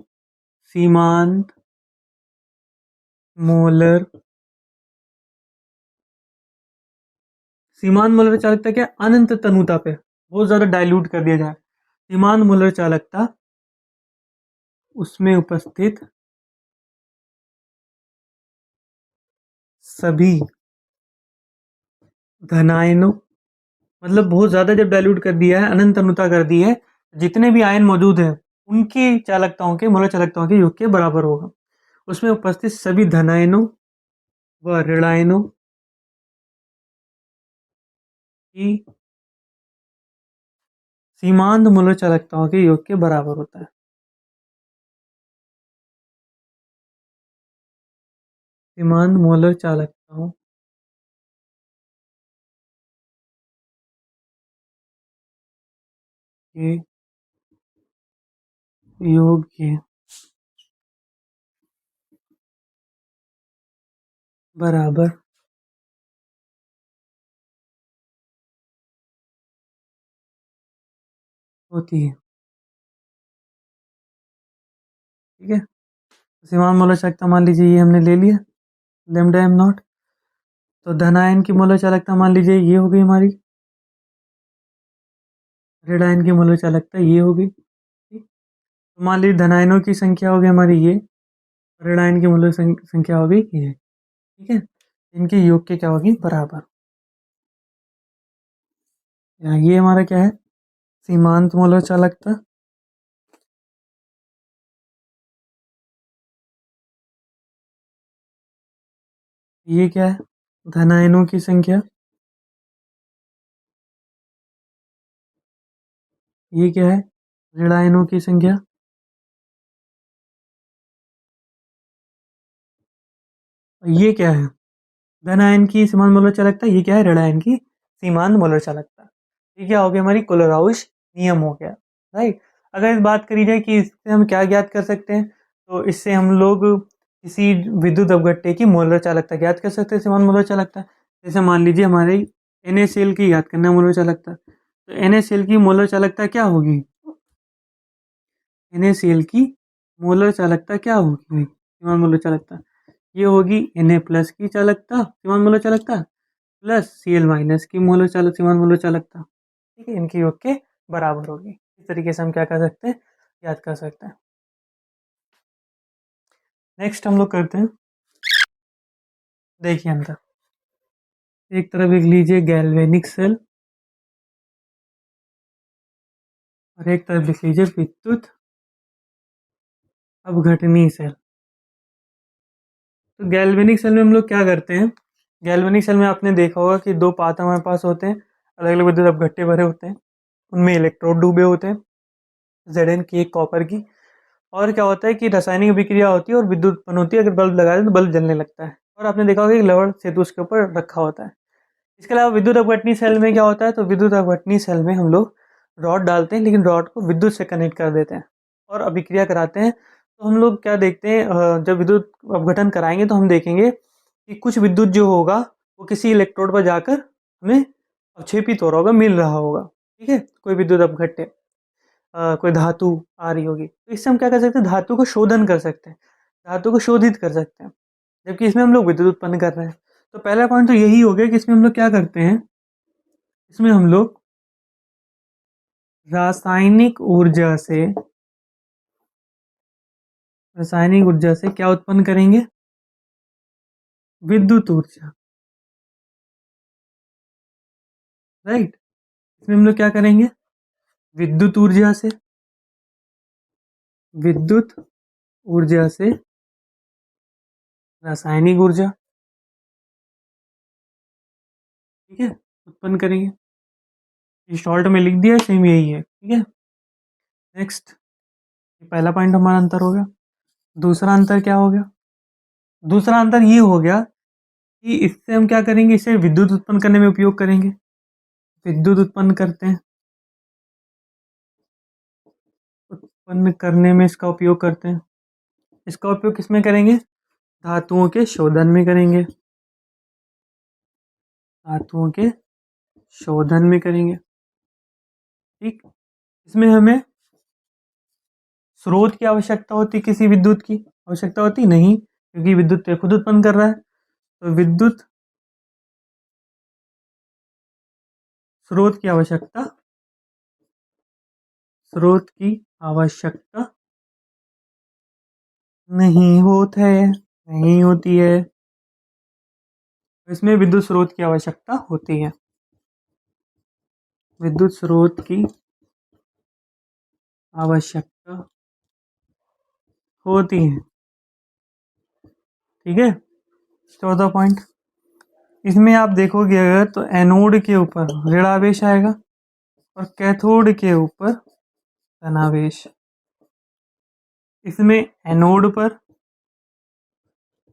सीमांत मोलर, सीमांत मोलर चालकता क्या, अनंत तनुता पे बहुत ज्यादा डाइल्यूट कर दिया जाए। सीमांत मोलर चालकता उसमें उपस्थित सभी धनायनों, मतलब बहुत ज्यादा जब डाइल्यूट कर दिया है, अनंत अनुता कर दी है, जितने भी आयन मौजूद है उनकी चालकताओं के, मोलर चालकताओं के योग के बराबर होगा। उसमें उपस्थित सभी धनायनों व ऋणायनों की सीमांत मोलर चालकताओं के योग के बराबर होता है। सीमांत मोलर चालकताओं के योग के बराबर होती है, ठीक है। सीमांत मोलर चालकता मान लीजिए ये हमने ले लिया, लेमडा एम नॉट। तो धनायन की मोलर चालकता मान लीजिए ये हो गई हमारी, ऋणायन की मोलर चालकता ये हो गई, ठीक। तो मान लीजिए धनायनों की संख्या हो गई हमारी ये, ऋणायन की मोलर संख्या हो गई ये, ठीक है। इनके योग के क्या होगी, बराबर। ये हमारा क्या है, सीमांत मोलर चालकता, ये क्या है, धनायनों की संख्या, ये क्या है, ऋणायनों की संख्या, ये क्या है, धनायन की सीमांत मोलर चालकता, ये क्या है, ऋणायन की सीमांत मोलर चालकता। ये क्या हो गया, हमारी कोलेराउश नियम हो गया, राइट। अगर इस बात करी जाए कि इससे हम क्या ज्ञात कर सकते हैं, तो इससे हम लोग किसी विद्युत अपघट्य की मोलर चालकता ज्ञात कर सकते हैं, सीमांत मोलर चालकता। जैसे मान लीजिए हमारे NaCl की याद करना है मोलर चालकता, तो NaCl की मोलर चालकता क्या होगी, NaCl की मोलर चालकता क्या होगी भाई, सीमांत मोलर चालकता, ये होगी Na प्लस की चालकता, सीमांत मोलर चालकता, प्लस Cl माइनस की मोलर चालक, सीमांत मोलर चालकता, ठीक है। इनके योग के बराबर होगी। इस तरीके से हम क्या कर सकते हैं, याद कर सकते हैं। नेक्स्ट हम लोग करते हैं देखिए अंदर, एक तरफ लिख लीजिए गैल्वेनिक सेल और एक तरफ लिख लीजिए विद्युत अपघटनी सेल। तो गैल्वेनिक सेल में हम लोग क्या करते हैं, गैल्वेनिक सेल में आपने देखा होगा कि दो पाथ हमारे पास होते हैं, अलग अलग विद्युत अपघट्य भरे होते हैं, उनमें इलेक्ट्रोड डूबे होते हैं, Zn की एक कॉपर की। और क्या होता है कि रासायनिक अभिक्रिया होती है और विद्युत उत्पन्न होती है, अगर बल्ब लगा दें तो बल्ब जलने लगता है। और आपने देखा होगा कि लवण सेतु उसके ऊपर रखा होता है। इसके अलावा विद्युत अपघटनी सेल में क्या होता है, तो विद्युत अपघटनी सेल में हम लोग रॉड डालते हैं, लेकिन रॉड को विद्युत से कनेक्ट कर देते हैं और अभिक्रिया कराते हैं। तो हम लोग क्या देखते हैं, जब विद्युत अपघटन कराएंगे तो हम देखेंगे कि कुछ विद्युत जो होगा वो किसी इलेक्ट्रोड पर जाकर हमें अवक्षेपित हो रहा होगा, मिल रहा होगा। ठीक है, कोई विद्युत अपघट्य कोई धातु आ रही होगी, तो इससे हम क्या कर सकते हैं, धातु को शोधन कर सकते हैं, धातु को शोधित कर सकते हैं, जबकि इसमें हम लोग विद्युत उत्पन्न कर रहे हैं। तो पहला पॉइंट तो यही हो गया कि इसमें हम लोग क्या करते हैं, इसमें हम लोग रासायनिक ऊर्जा से, रासायनिक ऊर्जा से क्या उत्पन्न करेंगे, विद्युत ऊर्जा। राइट, इसमें हम लोग क्या करेंगे, विद्युत ऊर्जा से, विद्युत ऊर्जा से रासायनिक ऊर्जा, ठीक है, उत्पन्न करेंगे। ये शॉर्ट में लिख दिया, सेम यही है। ठीक है, नेक्स्ट, पहला पॉइंट हमारा अंतर हो गया। दूसरा अंतर क्या हो गया, दूसरा अंतर ये हो गया कि इससे हम क्या करेंगे, इसे विद्युत उत्पन्न करने में उपयोग करेंगे, विद्युत उत्पन्न करते हैं, उत्पन्न करने में इसका उपयोग करते हैं। इसका उपयोग किसमें करेंगे, धातुओं के शोधन में करेंगे, धातुओं के शोधन में करेंगे। ठीक, इसमें हमें स्रोत की आवश्यकता होती, किसी विद्युत की आवश्यकता होती नहीं, क्योंकि विद्युत खुद उत्पन्न कर रहा है। तो विद्युत स्रोत की आवश्यकता, स्रोत की आवश्यकता नहीं होती है, नहीं होती है। इसमें विद्युत स्रोत की आवश्यकता होती है, विद्युत स्रोत की आवश्यकता होती है। ठीक है, चौथा पॉइंट, इसमें आप देखोगे अगर तो एनोड के ऊपर ऋणावेश आएगा और कैथोड के ऊपर धनावेश। इसमें एनोड पर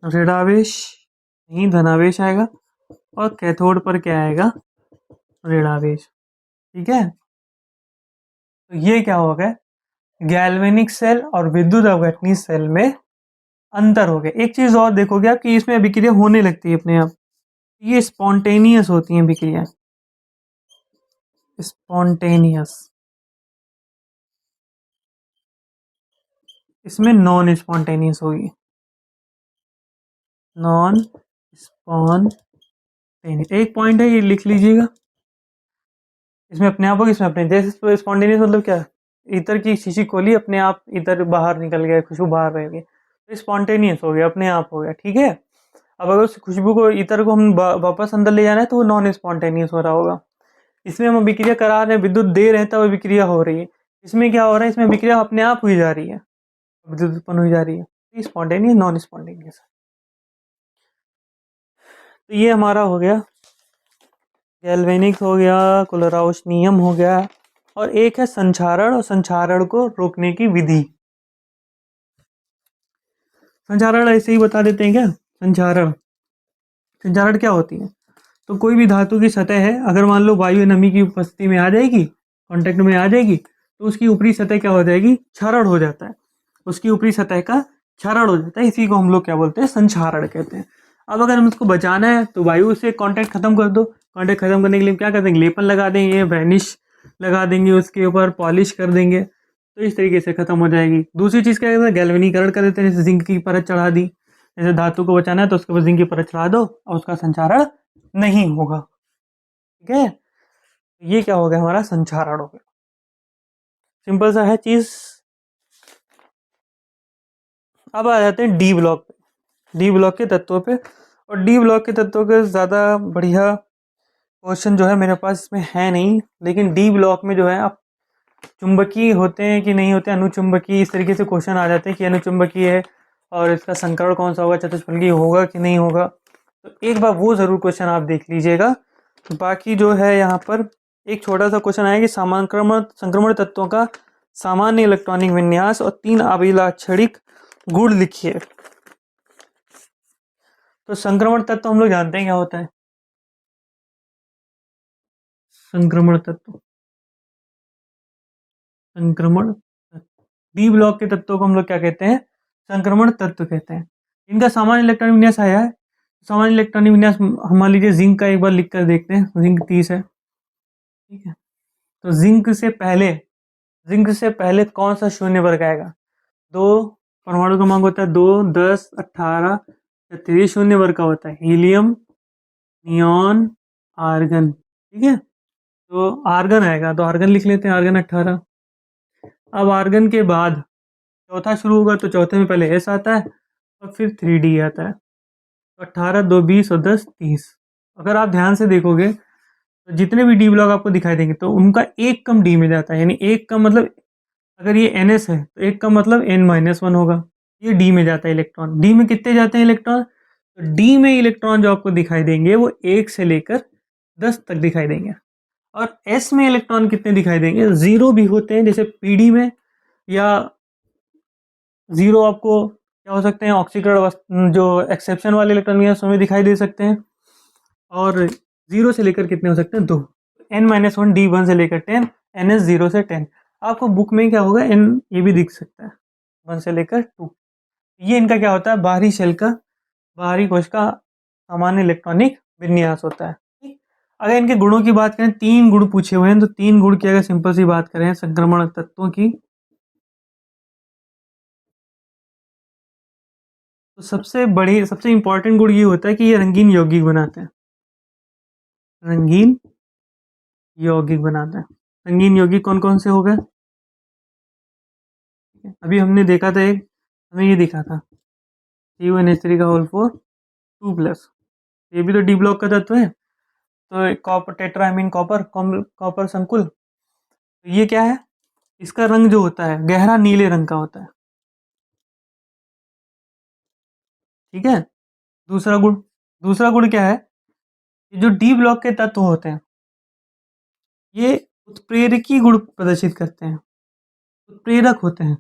ऋणावेश नहीं धनावेश आएगा और कैथोड पर क्या आएगा, ऋणावेश। ठीक है, तो ये क्या हो गया, गैल्वेनिक सेल और विद्युत अपघटनी सेल में अंतर हो गया। एक चीज और देखोगे आप कि इसमें अभिक्रिया होने लगती है अपने आप, ये स्पॉन्टेनियस होती है अभिक्रिया, स्पॉन्टेनियस। इसमें नॉन स्पॉन्टेनियस होगी, नॉन स्पॉन्टेनियस। एक पॉइंट है, ये लिख लीजिएगा, इसमें अपने आप होगी, इसमें अपने, जैसे स्पॉन्टेनियस मतलब क्या, ईतर की शीशी खोली, अपने आप ईतर बाहर निकल गया, खुशबू बाहर रह गई, तो स्पॉन्टेनियस हो गया, अपने आप हो गया। ठीक है, अब अगर उस खुशबू को, ईतर को हम वापस अंदर ले जाना है तो वो नॉन स्पॉन्टेनियस हो रहा होगा। इसमें हम अभिक्रिया करा रहे हैं, विद्युत दे रहे हैं, तब अभिक्रिया हो रही है। इसमें क्या हो रहा है, इसमें अभिक्रिया अपने आप हुई जा रही है, विद्युत उत्पन्न हुई जा रही है, स्पॉन्टेनियस नॉन स्पॉन्टेनियस। तो ये हमारा हो गया, गैल्वेनिक हो गया, कुलराउस नियम हो गया, और एक है संचारण, और संचारण को रोकने की विधि। संचारण ऐसे ही बता देते हैं क्या, संचारण, संचारण क्या होती है, तो कोई भी धातु की सतह है, अगर मान लो वायु नमी की उपस्थिति में आ जाएगी, कांटेक्ट में आ जाएगी, तो उसकी ऊपरी सतह क्या हो जाएगी, क्षरण हो जाता है, उसकी ऊपरी सतह का क्षरण हो जाता है। इसी को हम लोग क्या बोलते हैं, संचारण कहते हैं। अब अगर हम उसको बचाना है तो वायु से कांटेक्ट खत्म कर दो, कांटेक्ट खत्म करने के लिए क्या कर देंगे, लेपन लगा देंगे, वैनिश लगा देंगे, उसके ऊपर पॉलिश कर देंगे, तो इस तरीके से खत्म हो जाएगी। दूसरी चीज क्या करते हैं, गैल्वेनीकरण कर देते हैं, जैसे जिंक की परत चढ़ा दी, जैसे धातु को बचाना है तो उसके ऊपर जिंक की परत चढ़ा दो और उसका संचारण नहीं होगा। ठीक है, ये क्या हो गया, हमारा संचारण हो गया। सिंपल सा है चीज। अब आ जाते हैं डी ब्लॉक पे, डी ब्लॉक के तत्वों पे। और डी ब्लॉक के तत्वों के ज़्यादा बढ़िया क्वेश्चन जो है मेरे पास इसमें है नहीं, लेकिन डी ब्लॉक में जो है आप चुंबकीय होते हैं कि नहीं होते, अनुचुंबकीय, इस तरीके से क्वेश्चन आ जाते हैं कि अनुचुंबकीय है और इसका संकरण कौन सा होगा, चतुष्फलकीय होगा कि नहीं होगा। तो एक बार वो ज़रूर क्वेश्चन आप देख लीजिएगा। बाकी जो है यहाँ पर एक छोटा सा क्वेश्चन आया कि समाक्रमण संक्रमण तत्वों का सामान्य इलेक्ट्रॉनिक विन्यास और 3 अभिलाक्षणिक गुण लिखिए। तो संक्रमण तत्व हम लोग जानते हैं क्या होता है। संक्रमण तत्व, संक्रमण डी ब्लॉक के तत्वों को हम लोग क्या कहते हैं, संक्रमण तत्व कहते हैं। इनका सामान्य इलेक्ट्रॉनिक विन्यास आया है। सामान्य इलेक्ट्रॉनिक विन्यास हम मान लीजिए जिंक का एक बार लिख कर देखते हैं। जिंक 30 है, ठीक है। तो जिंक से पहले कौन सा शून्य वर्ग आएगा। दो परमाणु क्रमांक होता है 2, 10, 18 या 30 शून्य वर्ग का होता है। हीलियम, नियॉन, आर्गन, ठीक है। तो आर्गन आएगा, तो आर्गन लिख लेते हैं, आर्गन 18। अब आर्गन के बाद चौथा शुरू होगा, तो चौथे में पहले एस आता है और फिर 3D आता है। तो 18, 2, 20 और 10, 30। अगर आप ध्यान से देखोगे तो जितने भी डी ब्लॉक आपको दिखाई देंगे तो उनका एक कम डी में जाता है। यानी एक कम मतलब अगर ये NS है तो एक कम मतलब N-1 होगा। ये डी में जाता है इलेक्ट्रॉन। डी में कितने जाते हैं इलेक्ट्रॉन, तो डी में इलेक्ट्रॉन जो आपको दिखाई देंगे वो 1 से लेकर 10 तक दिखाई देंगे। और एस में इलेक्ट्रॉन कितने दिखाई देंगे, 0 भी होते हैं जैसे पीडी में, या 0 आपको क्या हो सकते हैं, ऑक्सीकरण जो एक्सेप्शन वाले इलेक्ट्रॉन भी हैं उसमें दिखाई दे सकते हैं। और 0 से लेकर कितने हो सकते हैं, 2। N-1 D1 से लेकर 10, NS 0 से 10। आपको बुक में क्या होगा, N ये भी दिख सकता है 1 से लेकर 2। ये इनका क्या होता है, बाहरी शेल का, बाहरी कोश का सामान्य इलेक्ट्रॉनिक विन्यास होता है। ठीक? अगर इनके गुणों की बात करें, 3 गुण पूछे हुए हैं, तो 3 गुण की अगर सिंपल सी बात करें संक्रमण तत्वों की, तो सबसे इंपॉर्टेंट गुण ये होता है कि ये रंगीन यौगिक बनाते हैं। रंगीन यौगिक बनाते हैं। रंगीन यौगिक कौन कौन से हो गए, अभी हमने देखा था, एक हमें ये दिखा था C1H3 का होल 4 2+, ये भी तो डी ब्लॉक का तत्व है। तो कॉपर टेट्रामीन कॉपर, कॉपर संकुल, तो ये क्या है, इसका रंग जो होता है गहरा नीले रंग का होता है, ठीक है। दूसरा गुण क्या है, ये जो डी ब्लॉक के तत्व होते हैं ये उत्प्रेरकी गुण प्रदर्शित करते हैं, उत्प्रेरक होते हैं,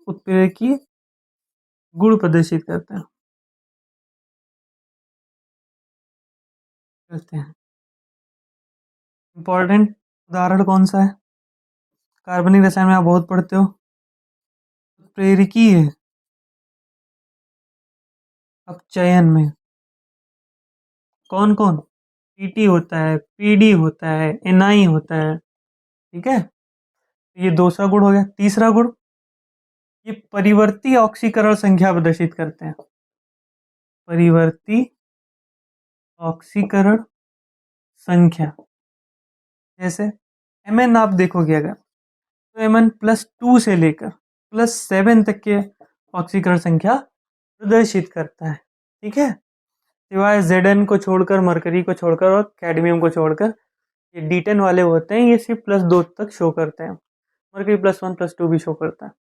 उत्प्रेरकी गुण प्रदर्शित करते हैं। इंपॉर्टेंट उदाहरण कौन सा है, कार्बनिक रसायन में आप बहुत पढ़ते हो, उत्प्रेरकी है। अब चयन में कौन कौन, पीटी होता है, पीडी होता है, एनआई होता है, ठीक है। ये दूसरा गुण हो गया। तीसरा गुण, ये परिवर्ती ऑक्सीकरण संख्या प्रदर्शित करते हैं। परिवर्ती ऑक्सीकरण संख्या, जैसे Mn आप देखोगे अगर, तो Mn +2 से लेकर +7 तक के ऑक्सीकरण संख्या प्रदर्शित करता है, ठीक है। सिवाय Zn को छोड़कर, मरकरी को छोड़कर और कैडमियम को छोड़कर, ये D10 वाले होते हैं, ये सिर्फ +2 तक शो करते हैं। मरकरी +1 +2 भी शो करता है,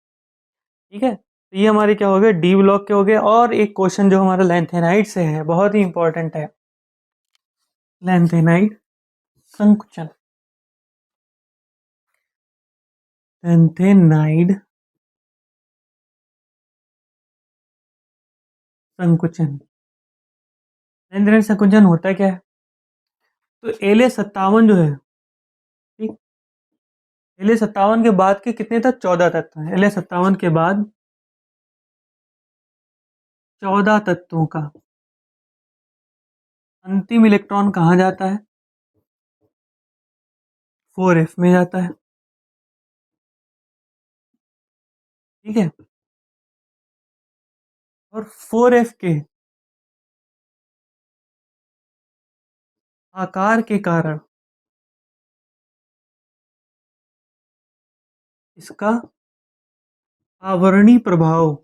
ठीक है। तो ये हमारे क्या हो गए, डी ब्लॉक के हो गए। और एक क्वेश्चन जो हमारा लैंथेनाइड से है, बहुत ही इंपॉर्टेंट है, लैंथेनाइड संकुचन। लैंथेनाइड संकुचन, लैंथेनाइड संकुचन होता क्या है, तो La57 जो है, ठीक, La57 के बाद के कितने तक, 14 तत्व हैं। La57 के बाद 14 तत्वों का अंतिम इलेक्ट्रॉन कहाँ जाता है, 4f में जाता है, ठीक है। और 4f के आकार के कारण इसका आवरणी प्रभाव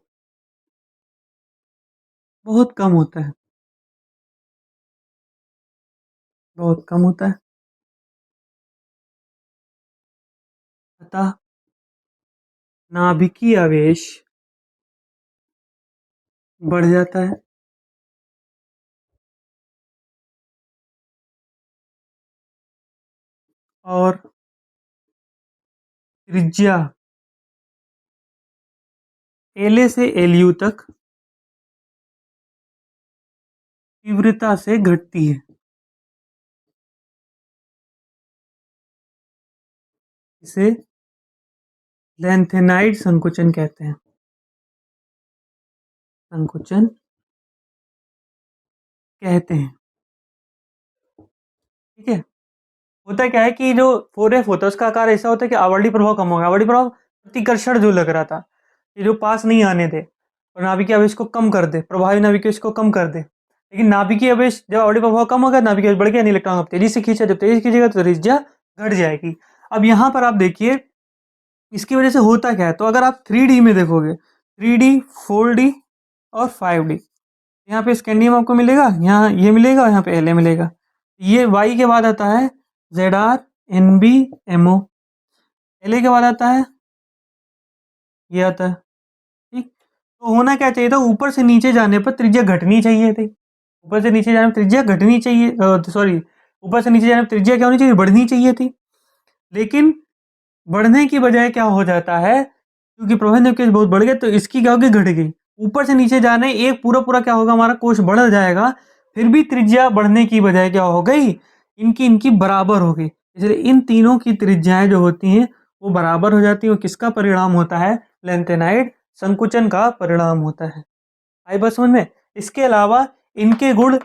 बहुत कम होता है। बहुत कम होता है, अतः नाभिकीय आवेश बढ़ जाता है और त्रिज्या LA से LU तक तीव्रता से घटती है। इसे लैंथेनाइड संकुचन कहते हैं। संकुचन कहते हैं, ठीक है। होता क्या है कि जो 4F होता है उसका आकार ऐसा होता है कि आवर्ती प्रभाव कम होगा। आवर्ती प्रभाव प्रतिकर्षण जो लग रहा था, ये जो पास नहीं आने दे और नाभिकीय आवेश को कम कर दे, प्रभावी नाभिकीय आवेश को कम कर दे। लेकिन नाभिकीय आवेश जब आवर्ती प्रभाव कम होगा, नाभिकीय आवेश बढ़ गया, इलेक्ट्रॉन अब तेजी से खींचा, जब तेजी खींचेगा तो त्रिज्या घट जाएगी। अब यहाँ पर आप देखिए इसकी वजह से होता क्या है। तो अगर आप 3D में देखोगे, 3D 4D और 5D, यहाँ पे स्कैंडियम आपको मिलेगा, यहाँ ये मिलेगा और यहाँ पे La मिलेगा। ये Y के बाद आता है ZrNbMo, La के बाद आता है ये आता है, ठीक। तो होना क्या चाहिए था, ऊपर से नीचे जाने पर त्रिज्या घटनी चाहिए थी। ऊपर से नीचे जाने पर त्रिज्या घटनी चाहिए, सॉरी, ऊपर से नीचे जाने पर त्रिज्या क्या होनी चाहिए, बढ़नी चाहिए थी। लेकिन बढ़ने की बजाय क्या हो जाता है, क्योंकि प्रभावी केस बहुत बढ़ गए तो इसकी क्या होगी, घट गई। ऊपर से नीचे जाने एक पूरा पूरा क्या होगा, हमारा कोश बढ़ जाएगा, फिर भी त्रिज्या बढ़ने की बजाय क्या हो गई, इनकी इनकी बराबर हो गई। इसलिए इन तीनों की त्रिज्याएं जो होती हैं वो बराबर हो जाती है, और किसका परिणाम होता है, लैंथेनाइड संकुचन का परिणाम होता है। आई बस समझ में। इसके अलावा इनके गुण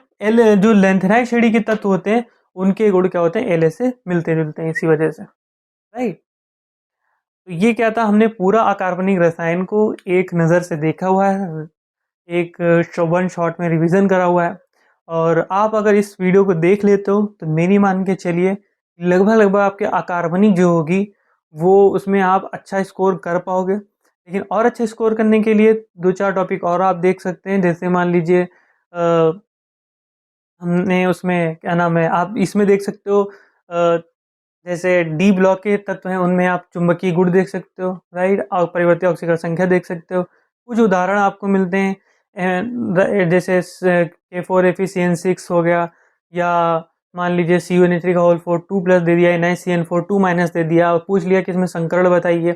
जो लैंथेनाइड श्रेणी के तत्व होते हैं उनके गुण क्या होते हैं, La से मिलते जुलते हैं, इसी वजह से, राइट। तो ये क्या था, हमने पूरा अकार्बनिक रसायन को एक नज़र से देखा हुआ है, एक वन शॉट में रिवीजन करा हुआ है। और आप अगर इस वीडियो को देख लेते हो तो मेरी मान के चलिए लगभग लगभग आपके अकार्बनिक जो होगी वो उसमें आप अच्छा स्कोर कर पाओगे। लेकिन और अच्छा स्कोर करने के लिए 2-4 टॉपिक और आप देख सकते हैं। जैसे मान लीजिए हमने उसमें क्या नाम है, आप इसमें देख सकते हो जैसे डी ब्लॉक के तत्व हैं उनमें आप चुंबकीय गुण देख सकते हो, राइट, और परिवर्ती ऑक्सीकरण संख्या देख सकते हो। कुछ उदाहरण आपको मिलते हैं जैसे K4Fe हो गया, या मान लीजिए CuNH3 का होल 4 2+ दे दिया, NiCN4 2- दे दिया और पूछ लिया कि इसमें संकरण बताइए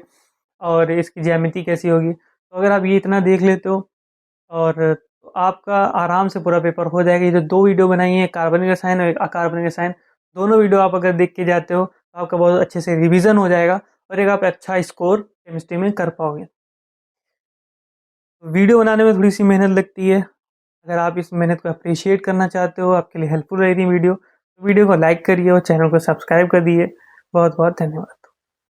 और इसकी ज्यामिति कैसी होगी। तो अगर आप ये इतना देख लेते हो और आपका आराम से पूरा पेपर हो जाएगा। ये जो 2 वीडियो बनाई है, कार्बनिक रसायन और एक अकार्बनिक रसायन, दोनों वीडियो आप अगर देख के जाते हो तो आपका बहुत अच्छे से रिवीजन हो जाएगा और एक आप अच्छा स्कोर केमिस्ट्री में कर पाओगे। वीडियो बनाने में थोड़ी सी मेहनत लगती है, अगर आप इस मेहनत को अप्रिशिएट करना चाहते हो, आपके लिए हेल्पफुल रहेगी वीडियो, तो वीडियो को लाइक करिए और चैनल को सब्सक्राइब कर दिए। बहुत बहुत धन्यवाद।